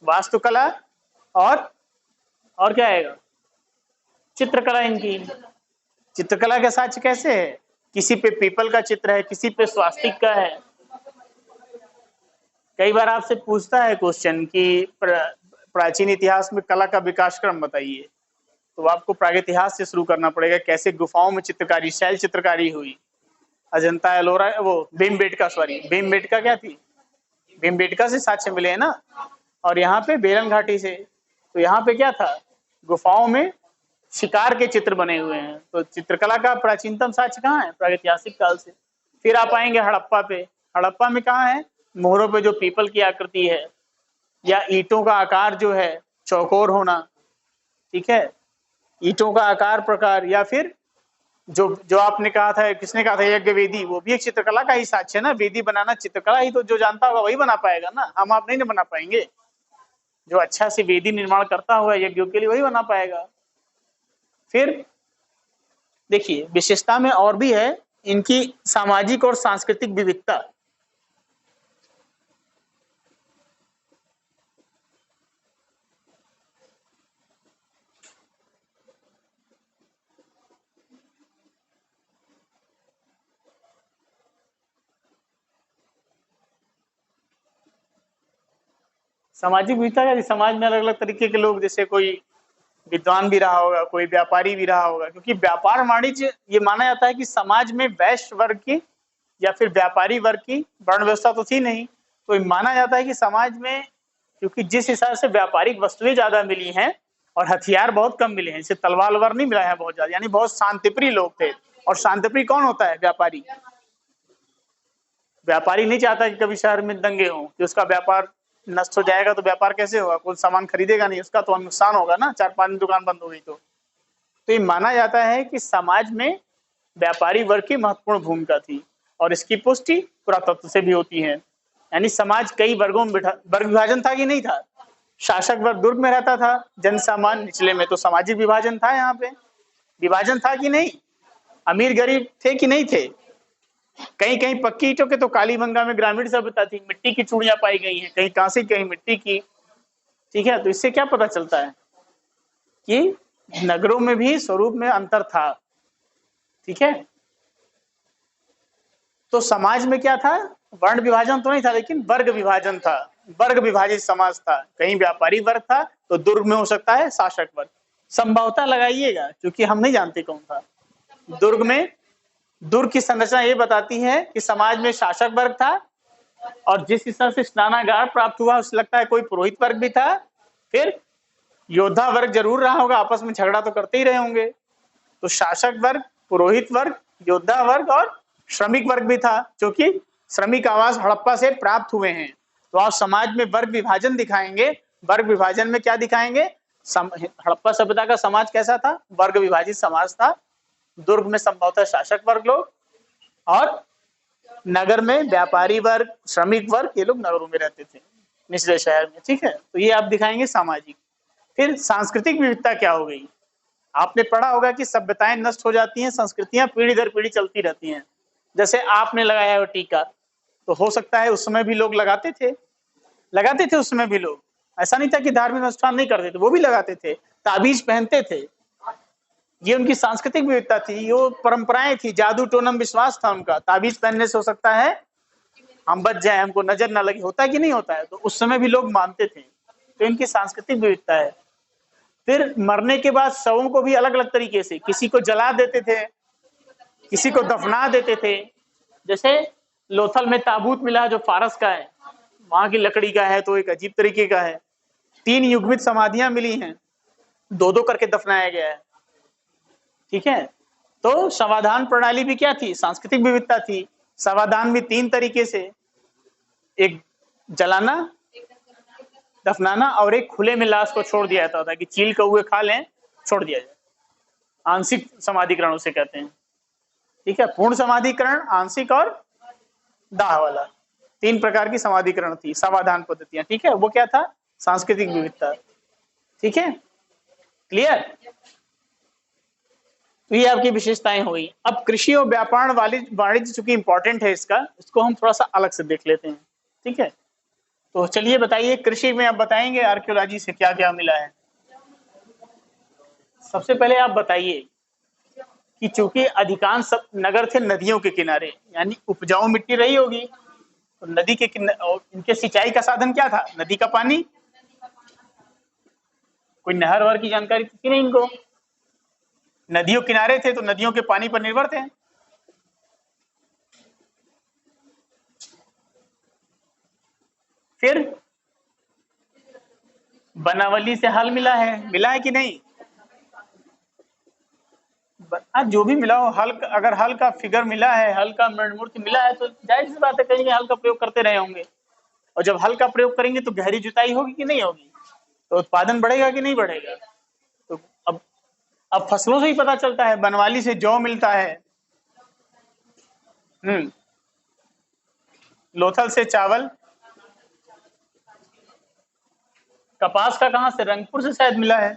वास्तुकला, और क्या आएगा? चित्रकला इनकी। चित्रकला का साक्ष्य कैसे है? किसी पे पीपल का चित्र है, किसी पे स्वास्तिक का है। कई बार आपसे पूछता है क्वेश्चन कि प्राचीन इतिहास में कला का विकास क्रम बताइए, तो आपको प्रागैतिहास से शुरू करना पड़ेगा, कैसे गुफाओं में चित्रकारी, शैल चित्रकारी हुई। अजंता एलोरा, वो भीमबेटका, सॉरी भीमबेटका क्या थी, भीमबेटका से साक्ष्य मिले हैं ना। और यहाँ पे बेलन घाटी से। तो यहाँ पे क्या था? गुफाओं में शिकार के चित्र बने हुए हैं। तो चित्रकला का प्राचीनतम साक्ष्य कहाँ है? प्रागैतिहासिक काल से। फिर आप आएंगे हड़प्पा पे। हड़प्पा में कहाँ है? मोहरों पे जो पीपल की आकृति है, या ईंटों का आकार जो है चौकोर होना, ठीक है, ईंटों का आकार प्रकार, या फिर जो जो आपने कहा था, किसने कहा था, यज्ञ वेदी, वो भी एक चित्रकला का ही साक्ष्य है ना। वेदी बनाना चित्रकला ही, तो जो जानता होगा वही बना पाएगा ना, हम आप नहीं ना बना पाएंगे। जो अच्छा से वेदी निर्माण करता हुआ यज्ञों के लिए, वही बना पाएगा। फिर देखिए विशेषता में और भी है इनकी, सामाजिक और सांस्कृतिक विविधता। सामाजिक विविधता है, समाज में अलग अलग तरीके के लोग, जैसे कोई विद्वान भी रहा होगा, कोई व्यापारी भी रहा होगा, क्योंकि व्यापार वाणिज्य ये माना जाता है कि समाज में वैश्य वर्ग की या फिर व्यापारी वर्ग की वर्ण व्यवस्था तो थी नहीं। तो ये माना जाता है कि समाज में, क्योंकि जिस हिसाब से व्यापारिक वस्तुएं ज्यादा मिली हैं और हथियार बहुत कम मिले हैं, जैसे तलवार वलवार नहीं मिला है बहुत ज्यादा, यानी बहुत शांतिप्रिय लोग थे। और शांतिप्रिय कौन होता है? व्यापारी। व्यापारी नहीं चाहता कि कभी शहर में दंगे हों, कि उसका व्यापार नष्ट हो जाएगा, तो व्यापार कैसे होगा? कोई सामान खरीदेगा नहीं, उसका तो नुकसान होगा ना, 4-5 दिन दुकान बंद हो गई तो ये माना जाता है कि समाज में व्यापारी वर्ग की महत्वपूर्ण भूमिका थी। और इसकी पुष्टि पुरातत्व से भी होती है। यानी समाज कई वर्गों में वर्ग विभाजन था कि नहीं था? शासक वर्ग दुर्ग में रहता था, जन सामान्य निचले में, तो सामाजिक विभाजन था। यहाँ पे विभाजन था कि नहीं? अमीर गरीब थे कि नहीं थे? कहीं कहीं पक्की ईंटों के, तो कालीबंगा में ग्रामीण सभ्यता थी, मिट्टी की चूड़ियां पाई गई हैं, कहीं कांसे कहीं मिट्टी की। ठीक है, तो इससे क्या पता चलता है कि नगरों में भी स्वरूप में अंतर था, ठीक है। तो समाज में क्या था, वर्ण विभाजन तो नहीं था, लेकिन वर्ग विभाजन था, वर्ग विभाजित समाज था। कहीं व्यापारी वर्ग था तो दुर्ग में हो सकता है शासक वर्ग, संभवतः लगाइएगा क्योंकि हम नहीं जानते कौन था। दुर्ग में, दुर्ग की संरचना ये बताती है कि समाज में शासक वर्ग था, और जिस हिसाब से स्नानागार प्राप्त हुआ उसे लगता है कोई पुरोहित वर्ग भी था, फिर योद्धा वर्ग जरूर रहा होगा, आपस में झगड़ा तो करते ही रहे होंगे। तो शासक वर्ग, पुरोहित वर्ग, योद्धा वर्ग और श्रमिक वर्ग भी था, क्योंकि श्रमिक आवास हड़प्पा से प्राप्त हुए हैं। तो आप समाज में वर्ग विभाजन दिखाएंगे, वर्ग विभाजन में क्या दिखाएंगे, हड़प्पा सभ्यता का समाज कैसा था, वर्ग विभाजित समाज था। दुर्ग में संभवतः शासक वर्ग लोग, और नगर में व्यापारी वर्ग, श्रमिक वर्ग, ये लोग नगरों में रहते थे, निचले शहर में, ठीक है। तो ये आप दिखाएंगे सामाजिक। फिर सांस्कृतिक विविधता क्या हो गई, आपने पढ़ा होगा कि सभ्यताएं नष्ट हो जाती हैं, संस्कृतियां पीढ़ी दर पीढ़ी चलती रहती हैं। जैसे आपने लगाया है टीका, तो हो सकता है उस समय भी लोग लगाते थे, उस समय भी लोग, ऐसा नहीं था कि धार्मिक अनुष्ठान नहीं करते थे, वो भी लगाते थे, ताबीज पहनते थे। ये उनकी सांस्कृतिक विविधता थी, ये परंपराएं थी, जादू टोनम विश्वास था उनका। ताबीज पहनने से हो सकता है हम बच जाए, हमको नजर ना लगे, होता है कि नहीं होता है, तो उस समय भी लोग मानते थे। तो इनकी सांस्कृतिक विविधता है। फिर मरने के बाद शवों को भी अलग अलग तरीके से, किसी को जला देते थे, किसी को दफना देते थे। जैसे लोथल में ताबूत मिला जो फारस का है, वहां की लकड़ी का है, तो एक अजीब तरीके का है। 3 युग्मित समाधियां मिली हैं, 2-2 करके दफनाया गया है, ठीक है। तो समाधान प्रणाली भी क्या थी, सांस्कृतिक विविधता थी। समाधान भी 3 तरीके से, एक जलाना, दफनाना, और एक खुले में लाश को छोड़ दिया जाता था कि चील कौए खा लें, छोड़ दिया जाए। आंशिक समाधिकरण उसे कहते हैं, ठीक है। पूर्ण समाधिकरण, आंशिक और दाह वाला, 3 प्रकार की समाधिकरण थी, समाधान पद्धतियां, ठीक है। वो क्या था, सांस्कृतिक विविधता, ठीक है, क्लियर। तो ये आपकी विशेषताएं हो गई। अब कृषि और व्यापार वाणिज्य चूंकि इंपॉर्टेंट है इसका, इसको हम थोड़ा सा अलग से देख लेते हैं, ठीक है। तो चलिए बताइए, कृषि में आप बताएंगे आर्कियोलॉजी से क्या क्या मिला है। सबसे पहले आप बताइए कि चूंकि अधिकांश नगर थे नदियों के किनारे, यानी उपजाऊ मिट्टी रही होगी, तो नदी के इनके सिंचाई का साधन क्या था, नदी का पानी। कोई नहर वहर की जानकारी थी कि नहीं इनको, नदियों किनारे थे तो नदियों के पानी पर निर्भर थे। फिर बनावली से हल मिला है कि नहीं, जो भी मिला हो, हल, अगर हल का फिगर मिला है, हल का मूर्ति मिला है, तो जाहिर सी बात है कहीं हल का प्रयोग करते रहे होंगे। और जब हल का प्रयोग करेंगे तो गहरी जुताई होगी कि नहीं होगी, तो उत्पादन बढ़ेगा कि नहीं बढ़ेगा। तो अब फसलों से ही पता चलता है, बनवाली से जौ मिलता है, लोथल से चावल, कपास का कहां से, रंगपुर से शायद मिला है।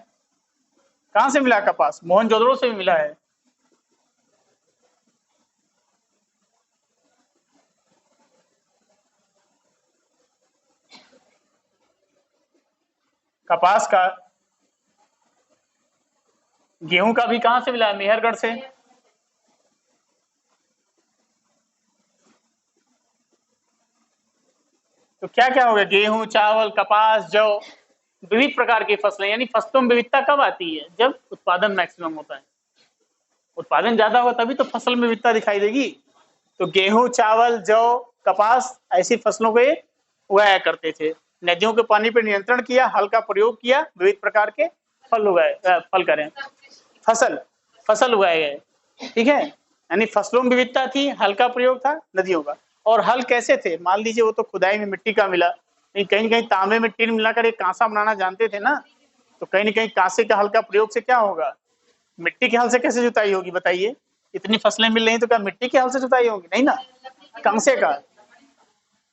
कहां से मिला कपास, मोहनजोदड़ो से भी मिला है। कपास का, गेहूं का भी कहां से मिला है, मेहरगढ़ से। तो क्या क्या हो गया, गेहूं, चावल, कपास, जौ, विविध प्रकार की फसलें। यानी फसलों में विविधता कब आती है, जब उत्पादन मैक्सिमम होता है, उत्पादन ज्यादा हो तभी तो फसल में विविधता दिखाई देगी। तो गेहूं, चावल, जौ, कपास, ऐसी फसलों को उगाया करते थे। नदियों के पानी पर नियंत्रण किया, हल का प्रयोग किया, विविध प्रकार के फल उगाए, फल करें, फसल उगाए गए, ठीक है। यानी फसलों में विविधता थी, हल का प्रयोग था, नदियों का। और हल कैसे थे, मान लीजिए वो तो खुदाई में मिट्टी का मिला, कहीं कहीं तांबे में टीन मिलाकर एक कांसा बनाना जानते थे ना, तो कहीं ना कहीं कांसे का हल का प्रयोग से क्या होगा, मिट्टी के हल से कैसे जुताई होगी बताइए। इतनी फसलें मिल रही तो क्या मिट्टी के हल से जुताई होगी, नहीं ना, कांसे का,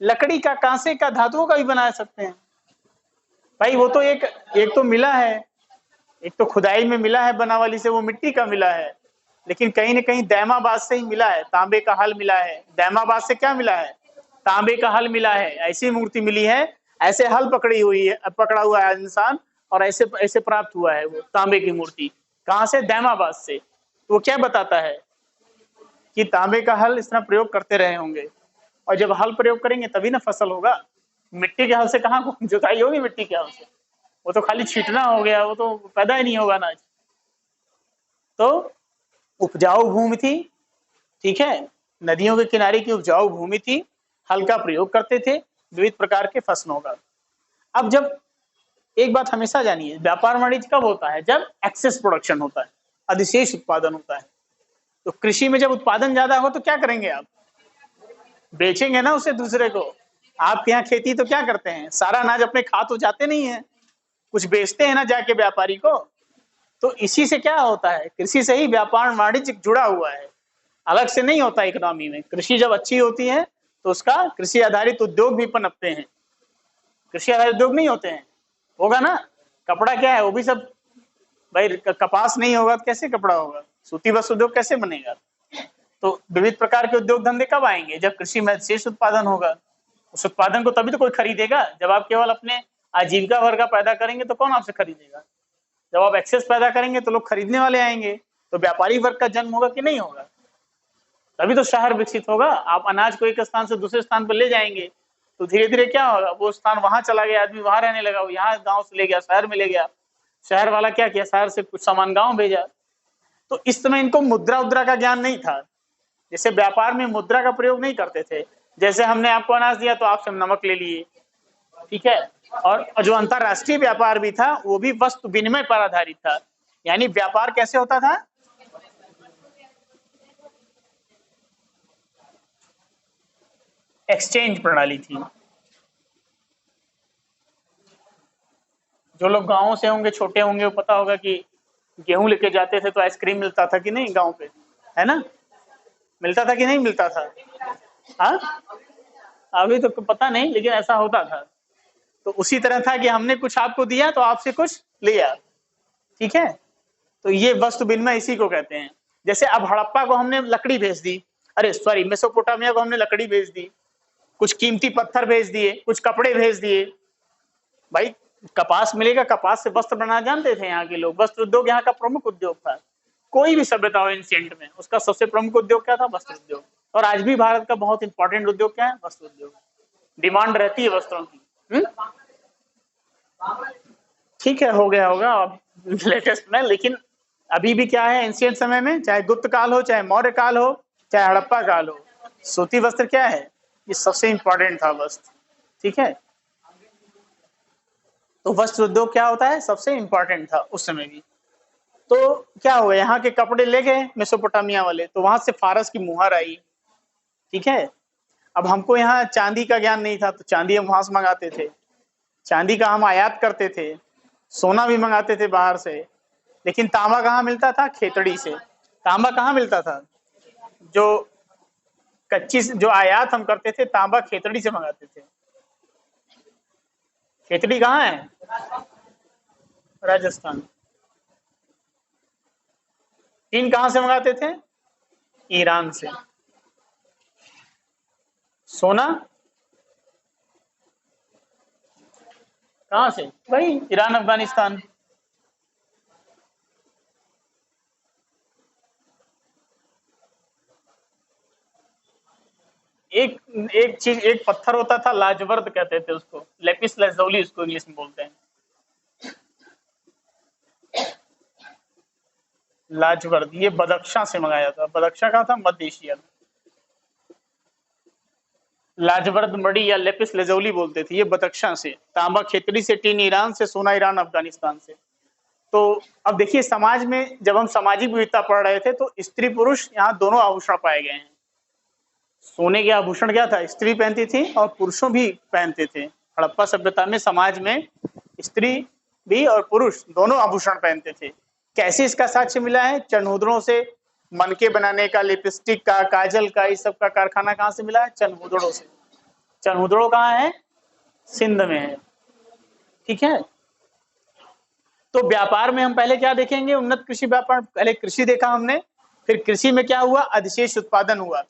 लकड़ी का, कांसे का, धातुओं का भी बना सकते हैं भाई। वो तो एक तो मिला है, एक तो खुदाई में मिला है बनावली से, वो मिट्टी का मिला है, लेकिन कहीं ना कहीं दैमाबाद से ही मिला है, तांबे का हल मिला है। दैमाबाद से क्या मिला है, तांबे का हल मिला है, ऐसी मूर्ति मिली है, ऐसे हल पकड़ा हुआ है इंसान, और ऐसे ऐसे प्राप्त हुआ है वो तांबे की मूर्ति। कहां से? दैमाबाद से। तो वो क्या बताता है कि तांबे का हल इस तरह प्रयोग करते रहे होंगे, और जब हल प्रयोग करेंगे तभी ना फसल होगा। मिट्टी के हल से कहाँ जुताई होगी? मिट्टी के हल से वो तो खाली छींटना हो गया, वो तो पैदा ही नहीं होगा अनाज। तो उपजाऊ भूमि थी, ठीक है, नदियों के किनारे की उपजाऊ भूमि थी, हल का प्रयोग करते थे विविध प्रकार के फसलों का। अब जब एक बात हमेशा जानिए, व्यापार वाणिज्य कब होता है? जब एक्सेस प्रोडक्शन होता है, अधिशेष उत्पादन होता है। तो कृषि में जब उत्पादन ज्यादा हो तो क्या करेंगे आप? बेचेंगे ना उसे दूसरे को। आपके यहाँ खेती तो क्या करते हैं, सारा अनाज अपने खा तो जाते नहीं है, कुछ बेचते हैं ना जाके व्यापारी को। तो इसी से क्या होता है, कृषि से ही व्यापार वाणिज्य जुड़ा हुआ है, अलग से नहीं होता इकोनॉमी में। कृषि जब अच्छी होती है तो उसका कृषि आधारित उद्योग भी पनपते हैं। कृषि आधारित उद्योग नहीं होते हैं, होगा ना। कपड़ा क्या है, वो भी सब भाई, कपास नहीं होगा तो कैसे कपड़ा होगा, सूती वस्त्र उद्योग कैसे बनेगा। तो विविध प्रकार के उद्योग धंधे कब आएंगे? जब कृषि में शेष उत्पादन होगा। उस उत्पादन को तभी तो कोई खरीदेगा। जब आप केवल अपने आजीविका वर्ग का पैदा करेंगे तो कौन आपसे खरीदेगा? जब आप एक्सेस पैदा करेंगे तो लोग खरीदने वाले आएंगे, तो व्यापारी वर्ग का जन्म होगा कि नहीं होगा? तभी तो शहर विकसित होगा। आप अनाज को एक स्थान से दूसरे स्थान पर ले जाएंगे तो धीरे धीरे क्या होगा, वो स्थान वहां चला गया, आदमी वहां रहने लगा, वो यहाँ गांव से ले गया शहर में ले गया, शहर वाला क्या किया, शहर से कुछ सामान गांव भेजा। तो इस समय इनको मुद्रा उद्रा का ज्ञान नहीं था। जैसे व्यापार में मुद्रा का प्रयोग नहीं करते थे, जैसे हमने आपको अनाज दिया तो आपसे नमक ले लिए, ठीक है। और जो अंतरराष्ट्रीय व्यापार भी था वो भी वस्तु विनिमय पर आधारित था। यानी व्यापार कैसे होता था? एक्सचेंज प्रणाली थी। जो लोग गांवों से होंगे, छोटे होंगे, वो पता होगा कि गेहूं लेके जाते थे तो आइसक्रीम मिलता था कि नहीं गांव पे, है ना? मिलता था कि नहीं मिलता था? हाँ, अभी तो पता नहीं, लेकिन ऐसा होता था। तो उसी तरह था कि हमने कुछ आपको दिया तो आपसे कुछ लिया, ठीक है। तो ये वस्तु विनिमय इसी को कहते हैं। जैसे अब हड़प्पा को हमने लकड़ी भेज दी, अरे सॉरी, मेसोपोटामिया को हमने लकड़ी भेज दी, कुछ कीमती पत्थर भेज दिए, कुछ कपड़े भेज दिए। भाई कपास मिलेगा, कपास से वस्त्र बनाना जानते थे यहाँ के लोग। वस्त्र उद्योग यहाँ का प्रमुख उद्योग था। कोई भी सभ्यता हो एंशिएंट में, उसका सबसे प्रमुख उद्योग क्या था? वस्त्र उद्योग। और आज भी भारत का बहुत इंपॉर्टेंट उद्योग क्या है? वस्त्र उद्योग। डिमांड रहती है वस्त्रों की। ठीक है, हो गया होगा अब लेटेस्ट में। लेकिन अभी भी क्या है, एंशिएंट समय में, चाहे गुप्त काल हो, चाहे मौर्य काल हो, चाहे हड़प्पा काल हो, सूती वस्त्र क्या है? ये सबसे इंपॉर्टेंट था वस्त्र, ठीक है। तो वस्त्र उद्योग क्या होता है? सबसे इंपॉर्टेंट था उस समय भी। तो क्या हुआ, यहाँ के कपड़े ले गए मेसोपोटामिया वाले, तो वहां से फारस की मुहर आई, ठीक है। अब हमको यहाँ चांदी का ज्ञान नहीं था, तो चांदी हम वहां से मंगाते थे, चांदी का हम आयात करते थे, सोना भी मंगाते थे बाहर से। लेकिन तांबा कहाँ मिलता था? खेतड़ी से। तांबा कहाँ मिलता था? जो कच्ची जो आयात हम करते थे, तांबा खेतड़ी से मंगाते थे। खेतड़ी कहाँ है? राजस्थान। टीन कहाँ से मंगाते थे? ईरान से। सोना कहाँ से? वही ईरान, अफगानिस्तान। एक एक चीज, एक पत्थर होता था, लाजवर्द कहते थे उसको, लेपिस लाजौली उसको इंग्लिश में बोलते हैं। लाजवर्द, ये बदख्शां से मंगाया था। बदख्शां कहाँ था? मध्य एशिया में। लाजवर्द मड़ी या लेपिस लाजौली बोलते थे, ये बदख्शां से। तांबा खेतड़ी से, टीन ईरान से, सोना ईरान अफगानिस्तान से। तो अब देखिए, समाज में जब हम सामाजिक विविधता पढ़ रहे थे तो स्त्री पुरुष यहाँ दोनों आभूषण पाए गए हैं। सोने के आभूषण क्या था? स्त्री पहनती थी और पुरुषों भी पहनते थे। हड़प्पा सभ्यता में समाज में स्त्री भी और पुरुष दोनों आभूषण पहनते थे। कैसे इसका साक्ष्य मिला है? चनहुदड़ों से। मनके बनाने का, लिपस्टिक का, काजल का, इस सब का कारखाना कहाँ से मिला है? चनहुदड़ों से। चनहुदड़ो कहाँ है? सिंध में है, ठीक है। तो व्यापार में हम पहले क्या देखेंगे? उन्नत कृषि व्यापार। पहले कृषि देखा हमने, फिर कृषि में क्या हुआ? अधिशेष उत्पादन हुआ।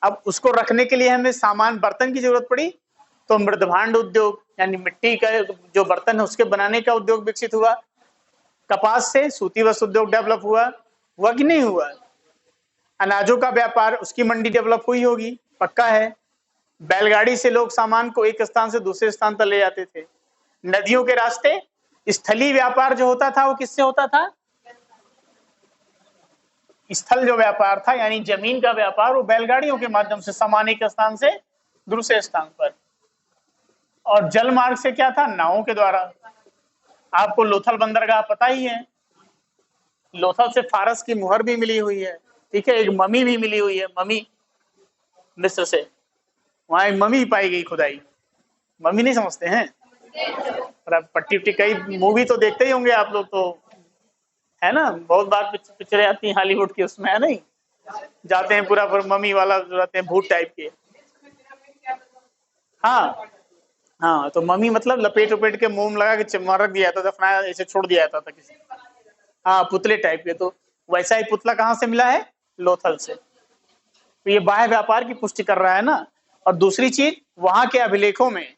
अब उसको रखने के लिए हमें सामान, बर्तन की जरूरत पड़ी, तो मृदभांड उद्योग यानी मिट्टी का जो बर्तन है उसके बनाने का उद्योग विकसित हुआ। कपास से सूती वस्त्र उद्योग डेवलप हुआ कि नहीं हुआ? अनाजों का व्यापार, उसकी मंडी डेवलप हुई होगी, पक्का है। बैलगाड़ी से लोग सामान को एक स्थान से दूसरे स्थान पर ले जाते थे। नदियों के रास्ते स्थलीय व्यापार जो होता था वो किससे होता था? स्थल जो व्यापार था यानी जमीन का व्यापार, वो बैलगाड़ियों के माध्यम से सामान एक स्थान से दूसरे स्थान पर। और जल मार्ग से क्या था? नावों के द्वारा। आपको लोथल बंदरगाह पता ही है, लोथल से फारस की मुहर भी मिली हुई है, ठीक है। एक ममी भी मिली हुई है, ममी मिस्र से, वहां एक ममी पाई गई खुदाई। मम्मी नहीं समझते हैं? पट्टी उट्टी कई मूवी तो देखते ही होंगे आप लोग तो, है ना, बहुत बार पिक्चरें आती हैं हॉलीवुड की, उसमें है नहीं, जाते हैं पूरा मम्मी वाला रहते हैं, भूत टाइप के। हाँ हाँ, तो मम्मी मतलब लपेट उपेट के मुंह लगा के रख दिया था, दफनाया, ऐसे छोड़ दिया था किसी। हाँ, पुतले टाइप के। तो वैसा ही पुतला कहाँ से मिला है? लोथल से। तो ये बाह्य व्यापार की पुष्टि कर रहा है ना। और दूसरी चीज, वहां के अभिलेखों में,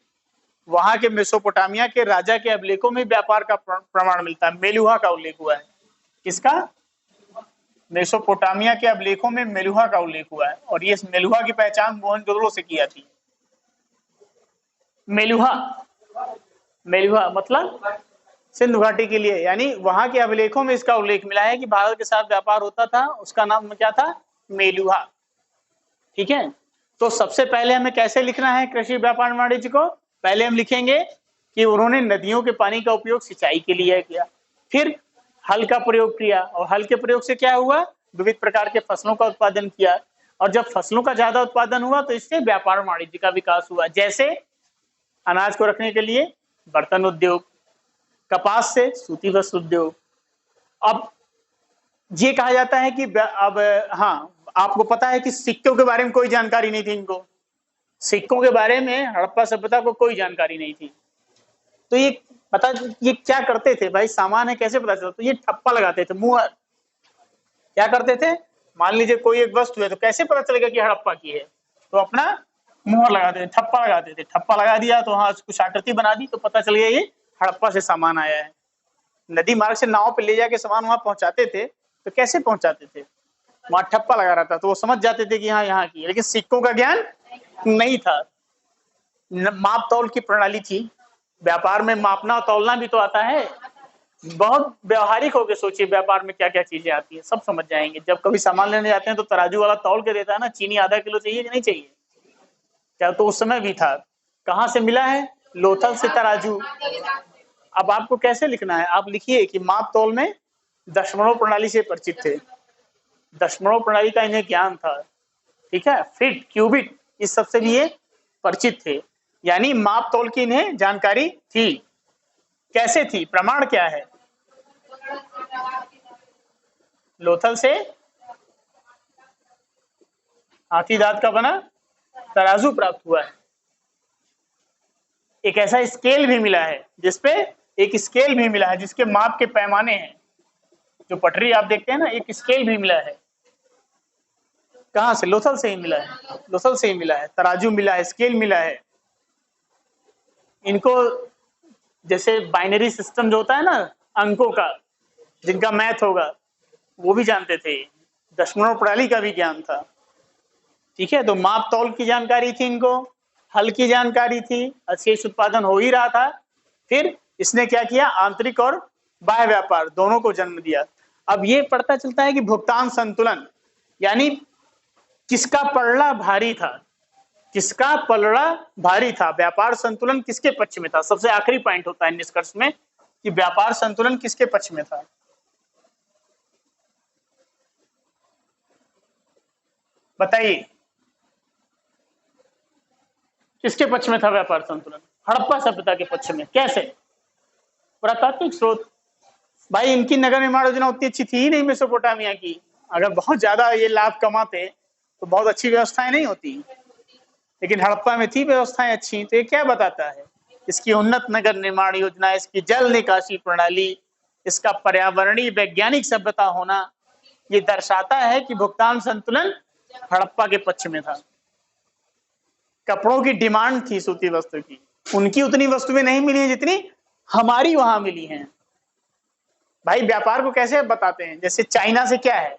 वहां के मेसोपोटामिया के राजा के अभिलेखों में व्यापार का प्रमाण मिलता है। मेलुहा का उल्लेख हुआ है। किसका? मेसोपोटामिया के अभिलेखों में मेलुहा का उल्लेख हुआ है। और ये मेलुहा की पहचान मोहनजोदड़ो से की जाती है। मेलुहा, मेलुहा मतलब सिंधु घाटी के लिए, यानी वहां के अभिलेखों में इसका उल्लेख मिला है कि भारत के साथ व्यापार होता था, उसका नाम क्या था? मेलुहा। ठीक है। तो सबसे पहले हमें कैसे लिखना है कृषि व्यापार वाणिज्य को? पहले हम लिखेंगे कि उन्होंने नदियों के पानी का उपयोग सिंचाई के लिए किया, फिर हल का प्रयोग किया, और हल के प्रयोग से क्या हुआ? विविध प्रकार के फसलों का उत्पादन किया, और जब फसलों का ज्यादा उत्पादन हुआ तो इससे व्यापार वाणिज्य का विकास हुआ। जैसे अनाज को रखने के लिए बर्तन उद्योग, कपास से सूती वस्त्र उद्योग। अब ये कहा जाता है कि अब हाँ, आपको पता है कि सिक्कों के बारे में कोई जानकारी नहीं थी इनको। सिक्कों के बारे में हड़प्पा सभ्यता को कोई जानकारी नहीं थी। तो ये पता, ये क्या करते थे भाई? सामान है, कैसे पता चलता? तो ये ठप्पा लगाते थे, मुहर। क्या करते थे? मान लीजिए कोई एक वस्तु है, तो कैसे पता चलेगा कि हड़प्पा की है? तो अपना मुहर लगाते थे, ठप्पा लगाते थे। ठप्पा लगा दिया तो वहां कुछ आकृति बना दी, तो पता चल गया ये हड़प्पा से सामान आया है। नदी मार्ग से नाव पे ले जाके सामान वहां पहुंचाते थे, तो कैसे पहुंचाते थे? वहां ठप्पा लगा रहता, तो वो समझ जाते थे कि हाँ यहाँ की। लेकिन सिक्कों का ज्ञान नहीं था। माप तौल की प्रणाली थी, व्यापार में मापना तौलना भी तो आता है। बहुत व्यवहारिक होकर सोचिए, व्यापार में क्या क्या चीजें आती है, सब समझ जाएंगे। जब कभी सामान लेने जाते हैं तो तराजू वाला तौल के देता है ना, चीनी आधा किलो चाहिए कि नहीं चाहिए? क्या तो उस समय भी था। कहाँ से मिला है? लोथल से तराजू। अब आपको कैसे लिखना है? आप लिखिए कि माप तौल में दशमलव प्रणाली से परिचित थे, दशमलव प्रणाली का इन्हें ज्ञान था। ठीक है। फीट, क्यूबिट, इस सबसे भी ये परिचित थे, यानी माप तौल की इन्हें जानकारी थी। कैसे थी? प्रमाण क्या है? लोथल से हाथी दांत का बना तराजू प्राप्त हुआ है। एक ऐसा स्केल भी मिला है, जिसपे एक स्केल भी मिला है जिसके माप के पैमाने हैं। जो पटरी आप देखते हैं ना, एक स्केल भी मिला है। कहां से? लोथल से ही मिला है, लोथल से ही मिला है। तराजू मिला है, स्केल मिला है। इनको जैसे बाइनरी सिस्टम जो होता है ना अंकों का, जिनका मैथ होगा, वो भी जानते थे। दशमलव प्रणाली का भी ज्ञान था। ठीक है। तो माप तौल की जानकारी थी इनको, हल की जानकारी थी, अशेष उत्पादन हो ही रहा था। फिर इसने क्या किया? आंतरिक और बाह्य व्यापार दोनों को जन्म दिया। अब ये पता चलता है कि भुगतान संतुलन, यानी किसका पलड़ा भारी था, किसका पलड़ा भारी था, व्यापार संतुलन किसके पक्ष में था। सबसे आखिरी पॉइंट होता है निष्कर्ष में कि व्यापार संतुलन किसके पक्ष में था। बताइए, किसके पक्ष में था व्यापार संतुलन? हड़प्पा सभ्यता के पक्ष में। कैसे? पुरातात्विक स्रोत। भाई इनकी नगर निर्माण योजना उतनी अच्छी थी ही नहीं मेसोपोटामिया की। अगर बहुत ज्यादा ये लाभ कमाते तो बहुत अच्छी व्यवस्थाएं नहीं होती, लेकिन हड़प्पा में थी व्यवस्थाएं अच्छी। तो ये क्या बताता है? इसकी उन्नत नगर निर्माण योजना, इसकी जल निकासी प्रणाली, इसका पर्यावरणीय वैज्ञानिक सभ्यता होना, ये दर्शाता है कि भुगतान संतुलन हड़प्पा के पक्ष में था। कपड़ों की डिमांड थी सूती वस्त्र की, उनकी उतनी वस्तुएं नहीं मिली हैं जितनी हमारी वहां मिली हैं। भाई व्यापार को कैसे बताते हैं, जैसे चाइना से क्या है,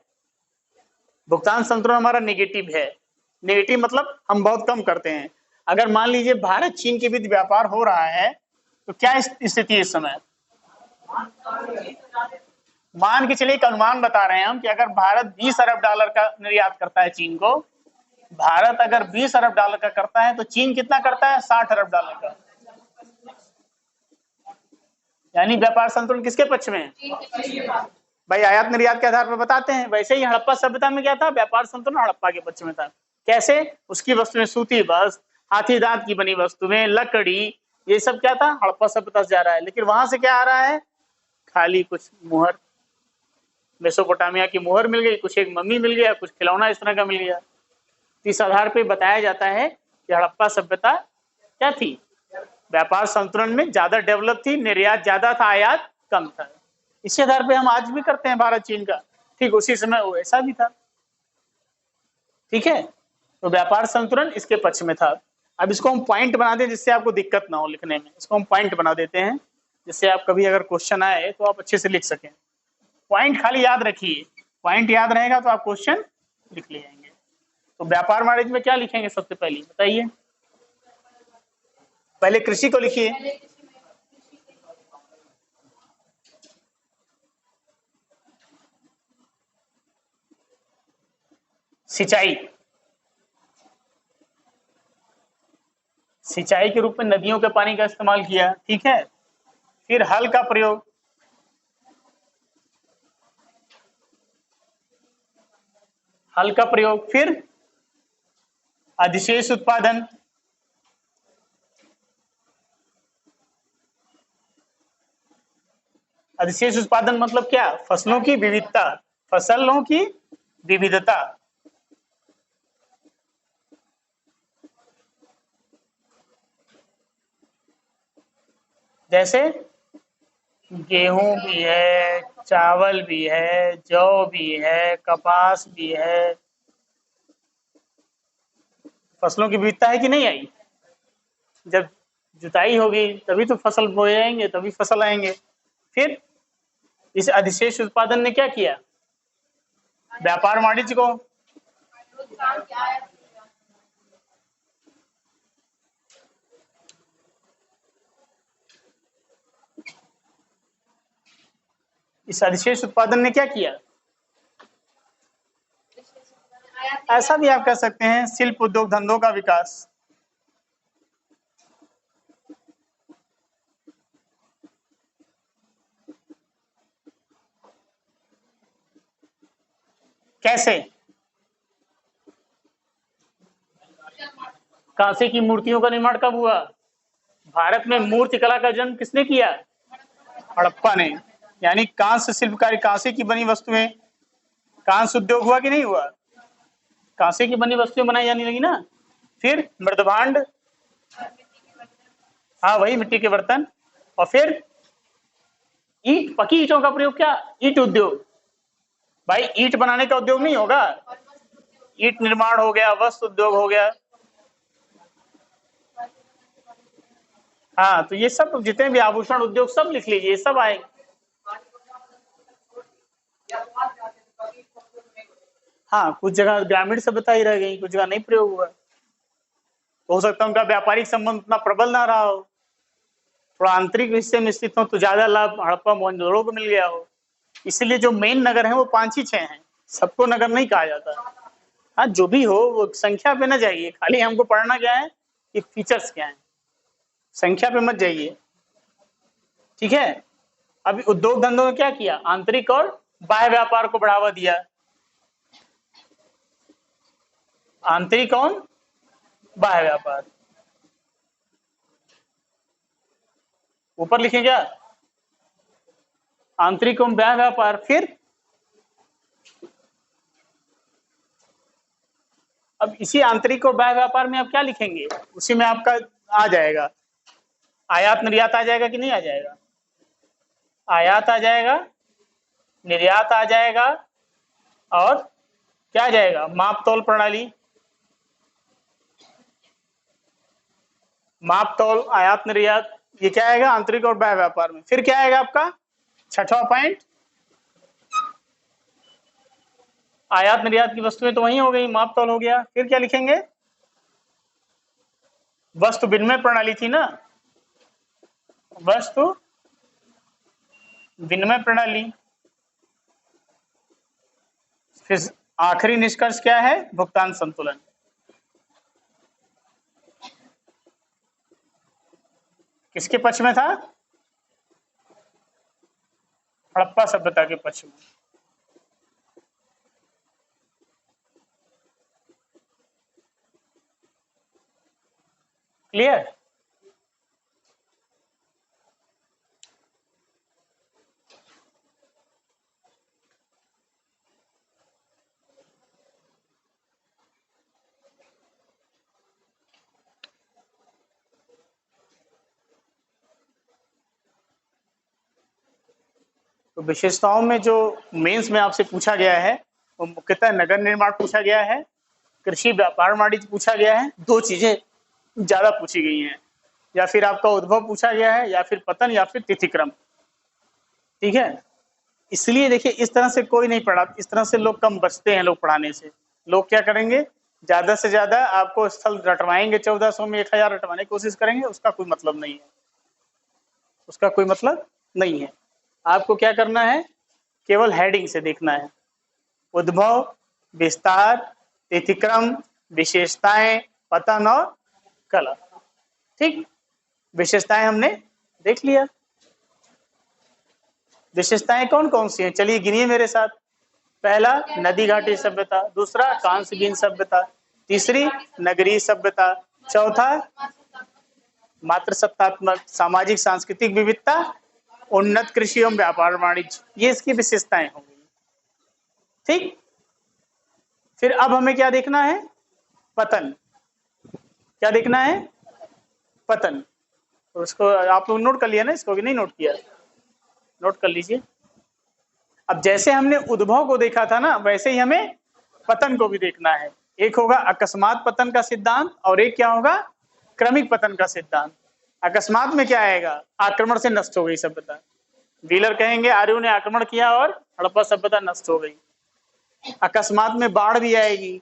भुगतान संतुलन हमारा नेगेटिव है। नेगेटिव मतलब हम बहुत कम करते हैं। अगर मान लीजिए भारत चीन के बीच व्यापार हो रहा है तो क्या स्थिति है इस समय? मान के चलिए, एक अनुमान बता रहे हैं हम कि अगर भारत 20 अरब डॉलर का निर्यात करता है चीन को, भारत अगर 20 अरब डॉलर का करता है तो चीन कितना करता है? 60 अरब डॉलर का। यानी व्यापार संतुलन किसके पक्ष में है? भाई आयात निर्यात के आधार पर बताते हैं। वैसे ही हड़प्पा सभ्यता में क्या था? व्यापार संतुलन हड़प्पा के पक्ष में था। कैसे? उसकी वस्तुएं सूती वस्त्र, हाथी दांत की बनी वस्तुएं, लकड़ी, ये सब क्या था? हड़प्पा सभ्यता से जा रहा है। लेकिन वहां से क्या आ रहा है? खाली कुछ मुहर, मेसोपोटामिया की मुहर मिल गई, कुछ एक मम्मी मिल गया, कुछ खिलौना इस तरह का मिल गया। इस आधार पर बताया जाता है कि हड़प्पा सभ्यता क्या थी? व्यापार संतुलन में ज्यादा डेवलप थी, निर्यात ज्यादा था, आयात कम था। इसी आधार पे हम आज भी करते हैं भारत चीन का। ठीक उसी समय वो ऐसा भी था। ठीक है, तो व्यापार संतुलन इसके पक्ष में था। अब इसको हम पॉइंट बना दें जिससे आपको दिक्कत ना हो लिखने में। इसको हम पॉइंट बना देते हैं जिससे आप कभी अगर क्वेश्चन आए तो आप अच्छे से लिख सकें। पॉइंट खाली याद रखिए, पॉइंट याद रहेगा तो आप क्वेश्चन लिख ले जाएंगे। तो व्यापार वाणिज्य में क्या लिखेंगे सबसे पहले बताइए? पहले कृषि को लिखिए। सिंचाई, सिंचाई के रूप में नदियों के पानी का इस्तेमाल किया। ठीक है, फिर हल का प्रयोग, हल का प्रयोग, फिर अधिशेष उत्पादन, अधिशेष उत्पादन मतलब क्या? फसलों की विविधता, फसलों की विविधता। जैसे गेहूं भी है, चावल भी है, जौ भी है, कपास भी है। फसलों की विविधता है कि नहीं आई? जब जुताई होगी तभी तो फसल बोए जाएंगे, तभी फसल आएंगे। फिर इस अधिशेष उत्पादन ने क्या किया? व्यापार वाणिज्य को, इस अधिशेष उत्पादन ने क्या किया? ऐसा भी आप कह सकते हैं, शिल्प उद्योग धंधों का विकास। कैसे? कांसे की मूर्तियों का निर्माण कब हुआ? भारत में मूर्ति कला का जन्म किसने किया? हड़प्पा ने। यानी कांस्य शिल्पकारी, कांसे की बनी वस्तुएं, कांस्य उद्योग हुआ कि नहीं हुआ? कांसे की बनी वस्तुएं बनाई जाने लगी ना। फिर मृदभांड, हाँ वही मिट्टी के बर्तन। और फिर ईट, पकी ईटों का प्रयोग, क्या? ईट उद्योग। भाई ईट बनाने का उद्योग नहीं होगा, ईट निर्माण हो गया, वस्त्र उद्योग हो गया। हाँ, तो ये सब जितने भी आभूषण उद्योग सब लिख लीजिए, सब आएंगे। हाँ, कुछ जगह ग्रामीण सभ्यता ही रह गई, कुछ जगह नहीं प्रयोग हुआ। हो सकता है उनका व्यापारिक संबंध उतना प्रबल ना रहा हो, थोड़ा आंतरिक हिस्से में स्थित हो तो ज्यादा लाभ हड़प्पा मोहनजोदड़ो को मिल गया हो। इसलिए जो मेन नगर है वो 5 ही 6 हैं, सबको नगर नहीं कहा जाता। हाँ, जो भी हो वो संख्या पे ना जाइए, खाली हमको पढ़ना क्या है कि फीचर्स क्या है, संख्या पे मत जाइए। ठीक है, अभी उद्योग धंधों ने क्या किया? आंतरिक और बाह्य व्यापार को बढ़ावा दिया। आंतरिक और बाह्य व्यापार, ऊपर लिखे क्या? आंतरिक और बाह्य व्यापार। फिर अब इसी आंतरिक और बाह्य व्यापार में आप क्या लिखेंगे? उसी में आपका आ जाएगा, आयात निर्यात आ जाएगा कि नहीं आ जाएगा? आयात आ जाएगा, निर्यात आ जाएगा, और क्या आ जाएगा? माप तौल प्रणाली, माप तौल, आयात निर्यात, ये क्या आएगा? आंतरिक और बाह्य व्यापार में। फिर क्या आएगा आपका 6वां पॉइंट? आयात निर्यात की वस्तुएं तो वही हो गई, माप तौल हो गया। फिर क्या लिखेंगे? वस्तु विनिमय प्रणाली थी ना, वस्तु विनिमय प्रणाली। फिर आखिरी निष्कर्ष क्या है? भुगतान संतुलन। किसके पक्ष में था? हड़प्पा सभ्यता के पक्ष में। क्लियर? तो विशेषताओं में जो मेंस में आपसे पूछा गया है वो मुख्यतः नगर निर्माण पूछा गया है, कृषि व्यापार वाणिज्य पूछा गया है। दो चीजें ज्यादा पूछी गई हैं, या फिर आपका उद्भव पूछा गया है, या फिर पतन, या फिर तिथिक्रम। ठीक है, इसलिए देखिए इस तरह से कोई नहीं पढ़ा, इस तरह से लोग कम बचते हैं लोग पढ़ाने से। लोग क्या करेंगे, ज्यादा से ज्यादा आपको स्थल रटवाएंगे, 1400 में 1000 रटवाने की कोशिश करेंगे, उसका कोई मतलब नहीं है, उसका कोई मतलब नहीं है। आपको क्या करना है, केवल हेडिंग से देखना है, उद्भव, विस्तार, तिथिक्रम, विशेषताएं, पतन और कला। ठीक, विशेषताएं हमने देख लिया। विशेषताएं कौन कौन सी हैं, चलिए गिनिए मेरे साथ। पहला नदी घाटी सभ्यता, दूसरा कांस्यहीन सभ्यता, तीसरी नगरीय सभ्यता, चौथा मातृसत्तात्मक, सामाजिक सांस्कृतिक विविधता, उन्नत कृषि एवं व्यापार वाणिज्य, ये इसकी विशेषताएं होंगी। ठीक, फिर अब हमें क्या देखना है, पतन। क्या देखना है, पतन। तो उसको आप लोग नोट कर लिया ना, इसको भी नहीं नोट किया, नोट कर लीजिए। अब जैसे हमने उद्भव को देखा था ना, वैसे ही हमें पतन को भी देखना है। एक होगा अकस्मात पतन का सिद्धांत और एक क्या होगा, क्रमिक पतन का सिद्धांत। अकस्मात में क्या आएगा, आक्रमण से नष्ट हो गई सभ्यता। व्हीलर कहेंगे आर्यों ने आक्रमण किया और हड़प्पा सभ्यता नष्ट हो गई। अकस्मात में बाढ़ भी आएगी,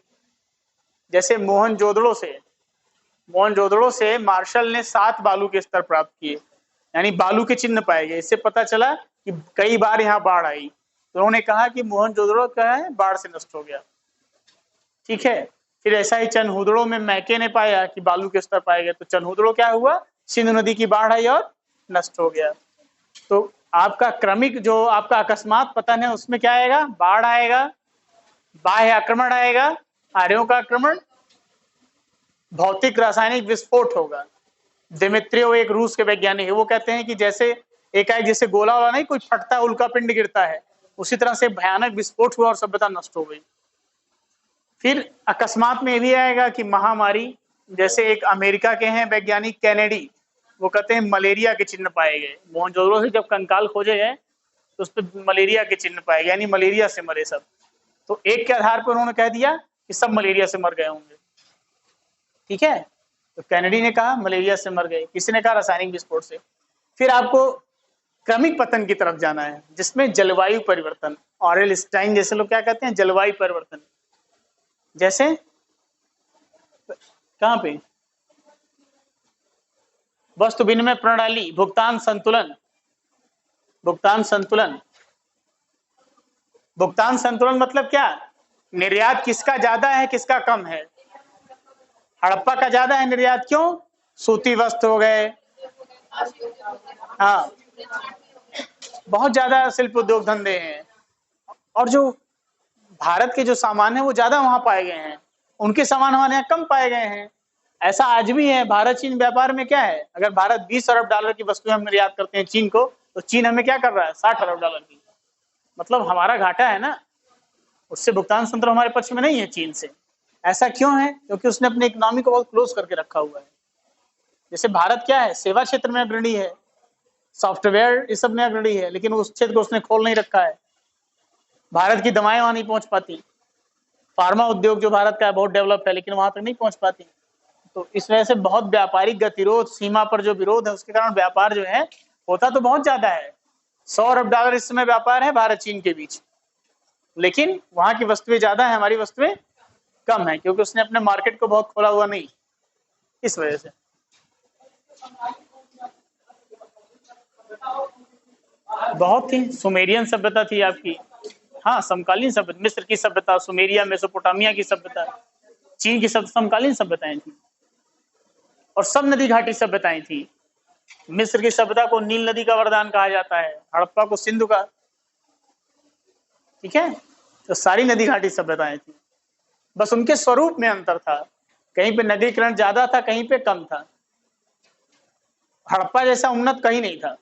जैसे मोहनजोदड़ो से मार्शल ने 7 बालू के स्तर प्राप्त किए, यानी बालू के चिन्ह पाए गए। इससे पता चला कि कई बार यहाँ बाढ़ आई, तो उन्होंने कहा कि मोहनजोदड़ो क्या है, बाढ़ से नष्ट हो गया। ठीक है, फिर ऐसा ही चनहुदड़ो में मैके ने पाया कि बालू के स्तर पाए गए, तो चनहुदड़ो क्या हुआ, सिंधु नदी की बाढ़ आई और नष्ट हो गया। तो आपका क्रमिक जो आपका अकस्मात पतन है उसमें क्या आएगा, बाढ़ आएगा, बाह्य आक्रमण आएगा, आर्यों का आक्रमण, भौतिक रासायनिक विस्फोट होगा। दिमित्रियो एक रूस के वैज्ञानिक है, वो कहते हैं कि जैसे एकाएक जैसे गोला वाला नहीं कोई फटता है, उल्का पिंड गिरता है, उसी तरह से भयानक विस्फोट हुआ और सभ्यता नष्ट हो गई। फिर अकस्मात में ये भी आएगा कि महामारी, जैसे एक अमेरिका के हैं वैज्ञानिक कैनेडी, वो कहते हैं मलेरिया के चिन्ह पाए गए। मोहनजोदड़ो से जब कंकाल खोजे गए तो उस पर मलेरिया के चिन्ह पाए गए, यानी मलेरिया से मरे सब। तो एक के आधार पर उन्होंने कह दिया कि सब मलेरिया से मर गए होंगे। ठीक है, तो कैनेडी ने कहा मलेरिया से मर गए, किसी ने कहा रासायनिक विस्फोट से। फिर आपको क्रमिक पतन की तरफ जाना है, जिसमें जलवायु परिवर्तन, ऑरेल स्टाइन जैसे लोग क्या कहते हैं, जलवायु परिवर्तन। जैसे कहां पे, वस्तु विनिमय प्रणाली, भुगतान संतुलन, भुगतान संतुलन। भुगतान संतुलन मतलब क्या, निर्यात किसका ज्यादा है किसका कम है। हड़प्पा का ज्यादा है निर्यात, क्यों, सूती वस्त्र हो गए, हाँ बहुत ज्यादा शिल्प उद्योग धंधे हैं, और जो भारत के जो सामान है वो ज्यादा वहां पाए गए हैं, उनके सामान हमारे यहाँ कम पाए गए हैं। ऐसा आज भी है। भारत चीन व्यापार में क्या है, अगर भारत 20 अरब डॉलर की वस्तुएं हम निर्यात करते हैं चीन को, तो चीन हमें क्या कर रहा है, 60 अरब डॉलर की, मतलब हमारा घाटा है ना। उससे भुगतान तंत्र हमारे पक्ष में नहीं है चीन से। ऐसा क्यों है, क्योंकि उसने अपने इकोनॉमी को बहुत क्लोज करके रखा हुआ है। जैसे भारत क्या है, सेवा क्षेत्र में अग्रणी है, सॉफ्टवेयर इस सब में अग्रणी है, लेकिन उस क्षेत्र को उसने खोल नहीं रखा है। भारत की दवाएं वहां नहीं पहुंच पाती, फार्मा उद्योग जो भारत का है बहुत डेवलप है, लेकिन वहां तक नहीं पहुंच पाती। तो इस वजह से बहुत व्यापारिक गतिरोध, सीमा पर जो विरोध है उसके कारण व्यापार जो है होता तो बहुत ज्यादा है। 100 अरब डॉलर इस समय व्यापार है भारत चीन के बीच, लेकिन वहां की वस्तुएं ज्यादा है, हमारी वस्तुएं कम है, क्योंकि उसने अपने मार्केट को बहुत खोला हुआ नहीं, इस वजह से। बहुत थी, सुमेरियन सभ्यता थी आपकी, हाँ समकालीन सभ्यता, मिस्र की सभ्यता, सुमेरिया, मेसोपोटामिया की सभ्यता, चीन की समकालीन सभ्यताएं थी, और सब नदी घाटी सभ्यताएं थी। मिस्र की सभ्यता को नील नदी का वरदान कहा जाता है, हड़प्पा को सिंधु का, ठीक है। तो सारी नदी घाटी सभ्यताएं थी, बस उनके स्वरूप में अंतर था, कहीं पे नदीकरण ज्यादा था, कहीं पे कम था। हड़प्पा जैसा उन्नत कहीं नहीं था,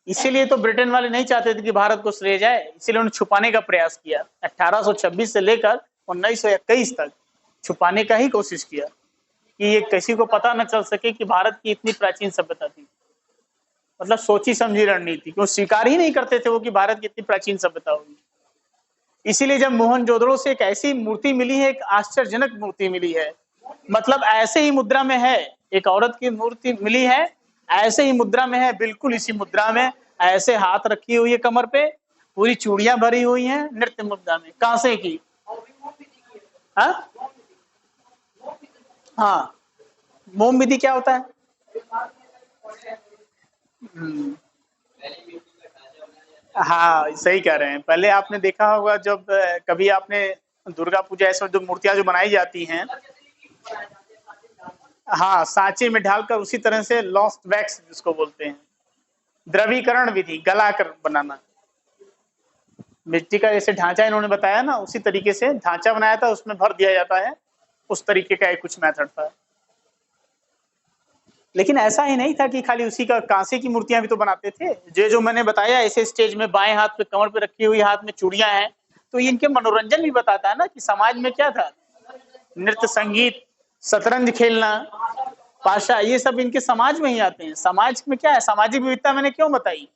इसीलिए तो ब्रिटेन वाले नहीं चाहते थे कि भारत को श्रेय जाए, इसीलिए उन्होंने छुपाने का प्रयास किया। 1826 से लेकर 1921 तक छुपाने का ही कोशिश किया कि ये किसी को पता न चल सके कि भारत की इतनी प्राचीन सभ्यता थी। मतलब सोची समझी रणनीति, क्यों स्वीकार ही नहीं करते थे वो कि भारत की इतनी प्राचीन सभ्यता होगी। इसीलिए जब मोहनजोदड़ो से एक ऐसी मूर्ति मिली है, एक आश्चर्यजनक मूर्ति मिली है, मतलब ऐसे ही मुद्रा में है, एक औरत की मूर्ति मिली है, ऐसे ही मुद्रा में है, बिल्कुल इसी मुद्रा में, ऐसे हाथ रखी हुई है कमर पे, पूरी चूड़ियां भरी हुई हैं, नृत्य मुद्रा में, कांसे की। हाँ हाँ, मोम विधि क्या होता है? हाँ सही कह रहे हैं। पहले आपने देखा होगा जब कभी आपने दुर्गा पूजा ऐसे जो मूर्तियां जो बनाई जाती हैं, हाँ सांचे में ढालकर उसी तरह से लॉस्ट वैक्स जिसको बोलते हैं, द्रवीकरण विधि, गला कर बनाना, मिट्टी का जैसे ढांचा इन्होंने बताया ना, उसी तरीके से ढांचा बनाया था, उसमें भर दिया जाता है, उस तरीके का एक कुछ मेथड था। लेकिन ऐसा ही नहीं था कि खाली उसी का, कांसे की मूर्तियां भी तो बनाते थे, जो मैंने बताया, ऐसे स्टेज में बाएं हाथ पे कमर पे रखी हुई, हाथ में चूड़ियां हैं, तो ये इनके मनोरंजन भी बताता है ना कि समाज में क्या था, नृत्य, संगीत, शतरंज खेलना, पाशा, ये सब इनके समाज में ही आते हैं। समाज में क्या है, सामाजिक विविधता मैंने क्यों बताई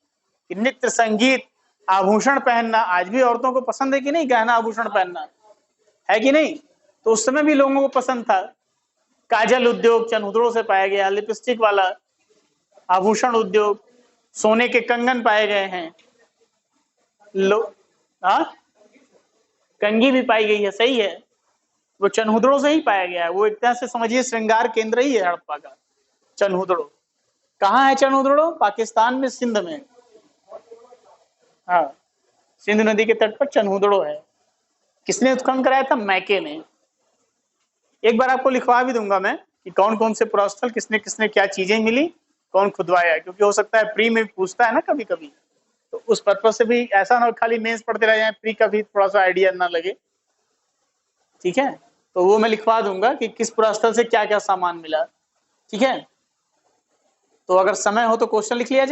कि नृत्य, संगीत, आभूषण पहनना, आज भी औरतों को पसंद है कि नहीं गहना आभूषण पहनना, है कि नहीं? तो उस समय भी लोगों को पसंद था। काजल उद्योग चनहुदड़ों से पाया गया, लिपस्टिक वाला, आभूषण उद्योग, सोने के कंगन पाए गए हैं, लो, हाँ कंघी भी पाई गई है, सही है, वो चनहुदड़ों से ही पाया गया है, वो एक तरह से समझिए श्रृंगार केंद्र ही है हड़प्पा का, चनहुदड़ो। कहाँ है चनहुदड़ो? पाकिस्तान में, सिंध में, हाँ सिंध नदी के तट पर चनहुदड़ो है। किसने उत्खनन कराया था? मैके ने। एक बार आपको लिखवा भी दूंगा मैं कि कौन कौन से पुरास्थल, किसने किसने क्या चीजें मिली, कौन खुदवाया, क्योंकि हो सकता है प्री में पूछता है ना कभी कभी, तो उस पर्पज से भी, ऐसा ना खाली मेंस पढ़ते रह जाए, प्री का भी थोड़ा सा आइडिया ना लगे, ठीक है। तो वो मैं लिखवा दूंगा कि किस पुरास्थल से क्या क्या सामान मिला, ठीक है। तो अगर समय हो तो क्वेश्चन लिख लिया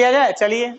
जाए, चलिए।